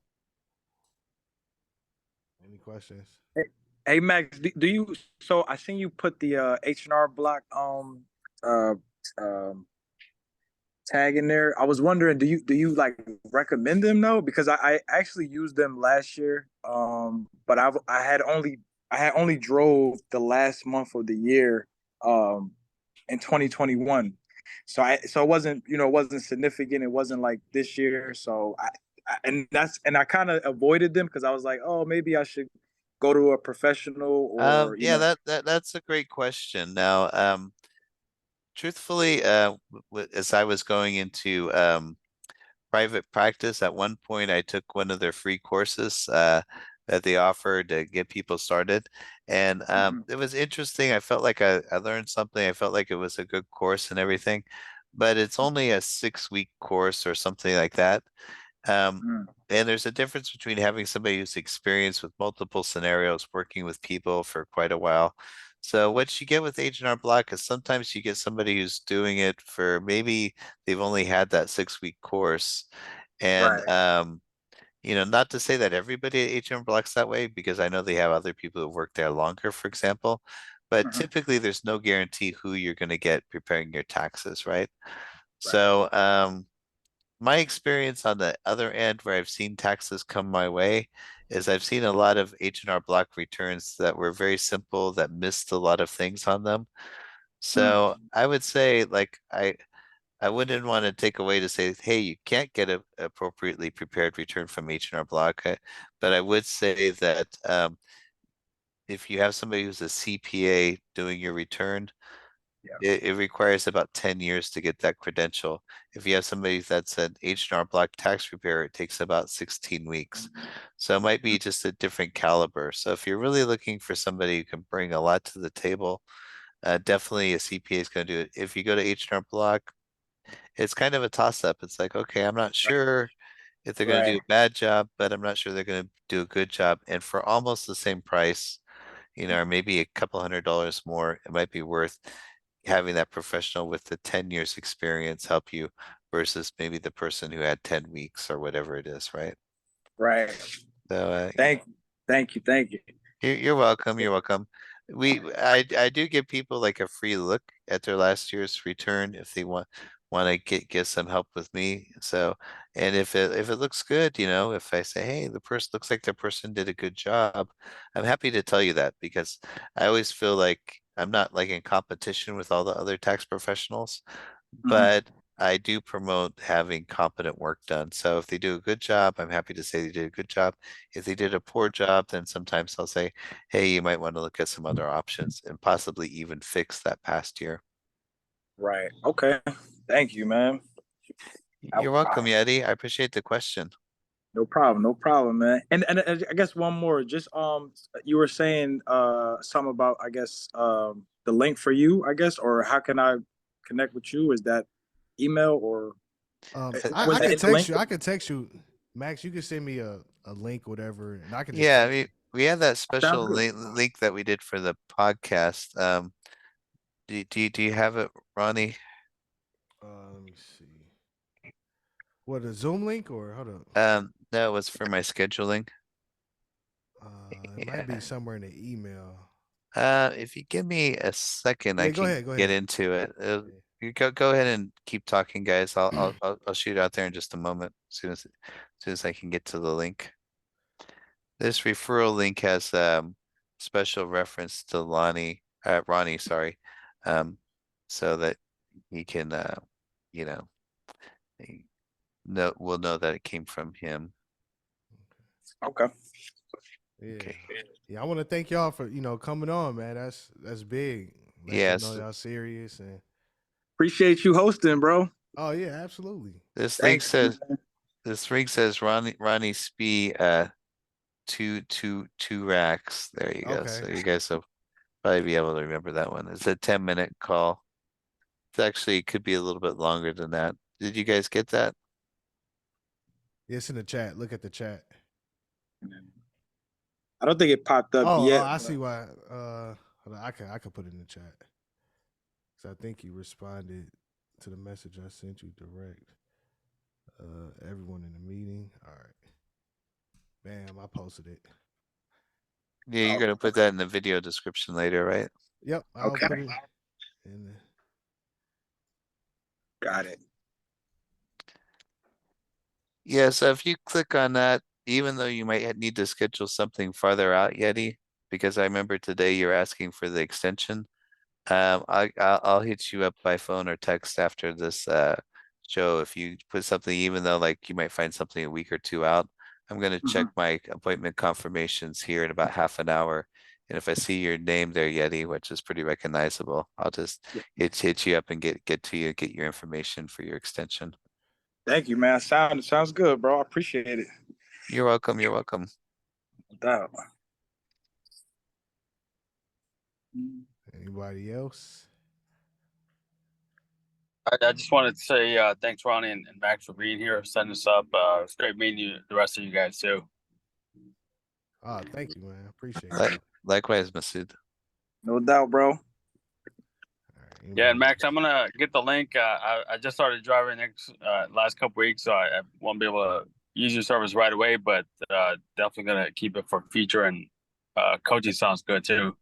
Any questions? Hey Max, do you? So I seen you put the H&R Block uh um tag in there. I was wondering, do you like recommend them though? Because I actually used them last year. But I had only drove the last month of the year in 2021. So it wasn't, it wasn't significant. It wasn't like this year. So I kind of avoided them because I was like, oh, maybe I should go to a professional or Yeah, that's a great question. Now, truthfully, as I was going into private practice, at one point I took one of their free courses that they offered to get people started. And it was interesting. I felt like I learned something. I felt like it was a good course and everything, but it's only a 6-week course or something like that. Um, Mm, and there's a difference between having somebody who's experienced with multiple scenarios, working with people for quite a while. So what you get with H&R Block is sometimes you get somebody who's doing it for maybe they've only had that 6-week course. And right. not to say that everybody at H&R Block's that way, because I know they have other people who work there longer, for example. But Mhm. typically there's no guarantee who you're going to get preparing your taxes, right? Right. So my experience on the other end where I've seen taxes come my way is I've seen a lot of H&R Block returns that were very simple that missed a lot of things on them. Mm, So I would say like I wouldn't want to take away to say, hey, you can't get a appropriately prepared return from H&R Block, but I would say that if you have somebody who's a CPA doing your return, it requires about 10 years to get that credential. If you have somebody that's an H&R Block tax preparer, it takes about 16 weeks. So it might be just a different caliber. So if you're really looking for somebody who can bring a lot to the table, definitely a CPA is going to do it. If you go to H&R Block, it's kind of a toss up. It's like, okay, I'm not sure if they're going to do Right. a bad job, but I'm not sure they're going to do a good job. And for almost the same price, or maybe a couple $100 more, it might be worth having that professional with the 10 years experience help you versus maybe the person who had 10 weeks or whatever it is, right? Right. So Thank thank you. you're welcome. You're welcome. I do give people like a free look at their last year's return if they want to get some help with me. So, and if it looks good, if I say, hey, the person looks like the person did a good job, I'm happy to tell you that because I always feel like I'm not like in competition with all the other tax professionals, but I do promote having competent work done. So if they do a good job, I'm happy to say they did a good job. If they did a poor job, then sometimes I'll say, hey, you might want to look at some other options and possibly even fix that past year. Right. Okay. Thank you, man. You're welcome, Yeti. I appreciate the question. No problem, no problem, man. And I guess one more. Just you were saying something about I guess the link for you, I guess, or how can I connect with you? Is that email or I was it could in the text link? you. I could text you, Max. You can send me a link, whatever, and I can just Yeah, text you. we had that Sounds special good. link that we did for the podcast. Do you have it, Ronnie? Let me see. What, a Zoom link or hold up? No, it was for my scheduling. It might be Yeah. somewhere in the email. If you give me a second, I Yeah, go can ahead. Go get ahead. into it. Yeah. You go ahead and keep talking, guys. I'll shoot out there in just a moment, as soon as I can get to the link. This referral link has special reference to Ronnie, sorry, so that he can you know we'll know that it came from him. Okay. Yeah. Okay. Yeah, I want to thank y'all for coming on, man. That's big. Let them know Yes, y'all serious and Appreciate you hosting, bro. oh yeah, absolutely. this link Thank you. says Ronnie Spee 2 racks. There you go. Okay. So you guys will probably be able to remember that one. It's a 10-minute call. It's actually it could be a little bit longer than that. Did you guys get that? It's in the chat. Look at the chat. I don't think it popped up Oh, yet. I But see why. Hold on, I can put it in the chat. So I think you responded to the message I sent you direct. Everyone in the meeting. All right. Bam, I posted it. Yeah, you're oh, gonna put that in the video description later, right? Yep, I'll okay, put it in the got it. Yeah, so if you click on that, even though you might need to schedule something farther out, Yeti, because I remember today you're asking for the extension. I'll hit you up by phone or text after this show if you put something, even though like you might find something a week or two out. I'm gonna check my appointment confirmations here in about half an hour. And if I see your name there, Yeti, which is pretty recognizable, I'll just hit you up and get to you, get your information for your extension. Thank you, man. Sounds good, bro. I appreciate it. You're welcome. You're welcome. No doubt. anybody else. I just wanted to say thanks, Ronnie and Max, for being here, setting us up. It's great meeting you, the rest of you guys too. Oh, thank you, man. Appreciate Like, that. likewise, Masood. No doubt, bro. All right, Yeah, and anybody Max, else? I'm gonna get the link. I just started driving next last couple weeks, so I won't be able to use your service right away, but definitely gonna keep it for future and coaching sounds good too.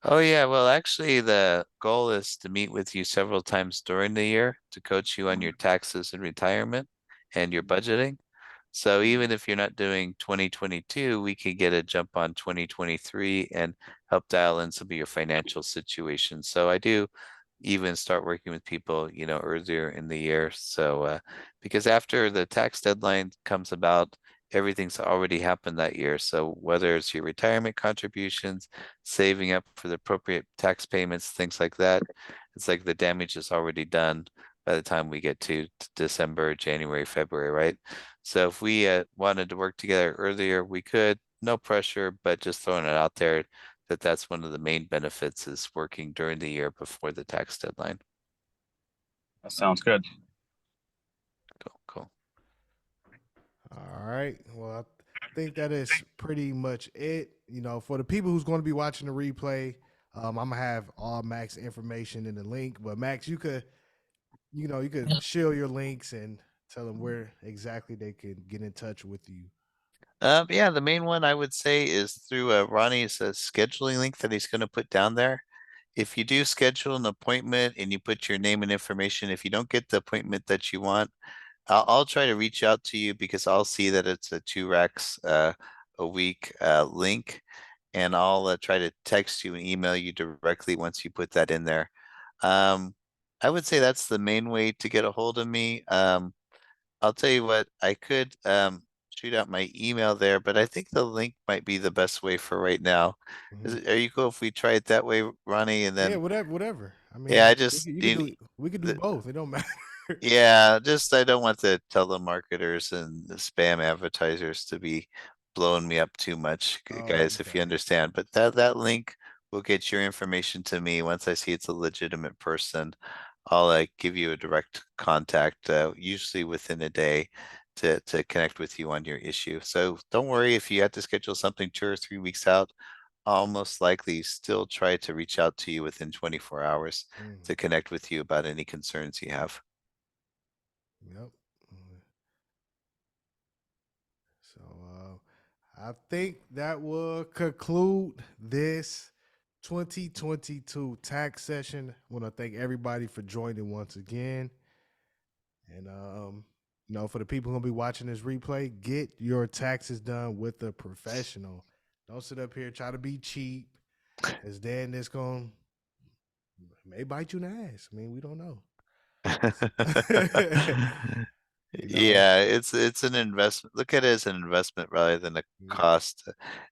Oh yeah, well actually the goal is to meet with you several times during the year to coach you on your taxes and retirement and your budgeting. So even if you're not doing 2022, we could get a jump on 2023 and help dial in some of your financial situations. So I do even start working with people, earlier in the year. So, because after the tax deadline comes about, everything's already happened that year. So whether it's your retirement contributions, saving up for the appropriate tax payments, things like that, it's like the damage is already done by the time we get to December, January, February, right? So if we wanted to work together earlier, we could, no pressure, but just throwing it out there that that's one of the main benefits is working during the year before the tax deadline. That sounds good. Cool. All right. Well, I think that is pretty much it. For the people who's going to be watching the replay, I'm gonna have all Max information in the link. But Max, you could share your links and tell them where exactly they can get in touch with you. Yeah, the main one I would say is through Ronnie's scheduling link that he's going to put down there. If you do schedule an appointment and you put your name and information, if you don't get the appointment that you want, I'll try to reach out to you because I'll see that it's a 2 racks a week link, and I'll try to text you and email you directly once you put that in there. I would say that's the main way to get a hold of me. I'll tell you what, I could shoot out my email there, but I think the link might be the best way for right now. Mhm. Are you cool if we try it that way, Ronnie? And Yeah, then, whatever. I yeah, I mean, we just, could, you could you, do we could do both. It don't matter. yeah, just I don't want the telemarketers and the spam advertisers to be blowing me up too much, Oh, guys, if you okay. understand. But that link will get your information to me once I see it's a legitimate person. I'll give you a direct contact, usually within a day, to connect with you on your issue. So don't worry if you have to schedule something 2 or 3 weeks out. I'll most likely still try to reach out to you within 24 hours Mhm. to connect with you about any concerns you have. Yep. So I think that will conclude this 2022 tax session. I want to thank everybody for joining once again. And for the people who gonna be watching this replay, get your taxes done with a professional. Don't sit up here try to be cheap, cause then it's gonna may bite you in the ass. I mean, we don't know. you know. Yeah, it's an investment. Look at it as an investment rather than a Mm, cost,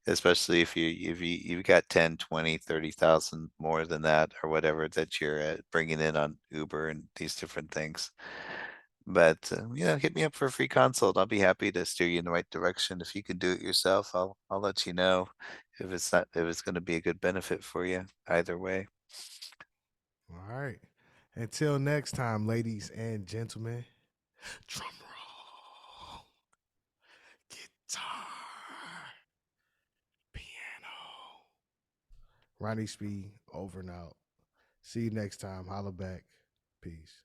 especially if you've got 10, 20, 30,000 more than that or whatever that you're bringing in on Uber and these different things. But hit me up for a free consult. I'll be happy to steer you in the right direction. If you can do it yourself, I'll let you know if it's going to be a good benefit for you either way. All right. Until next time, ladies and gentlemen. Drum roll. Guitar. Piano. Ronnie Speed, over and out. See you next time. Holla back. Peace.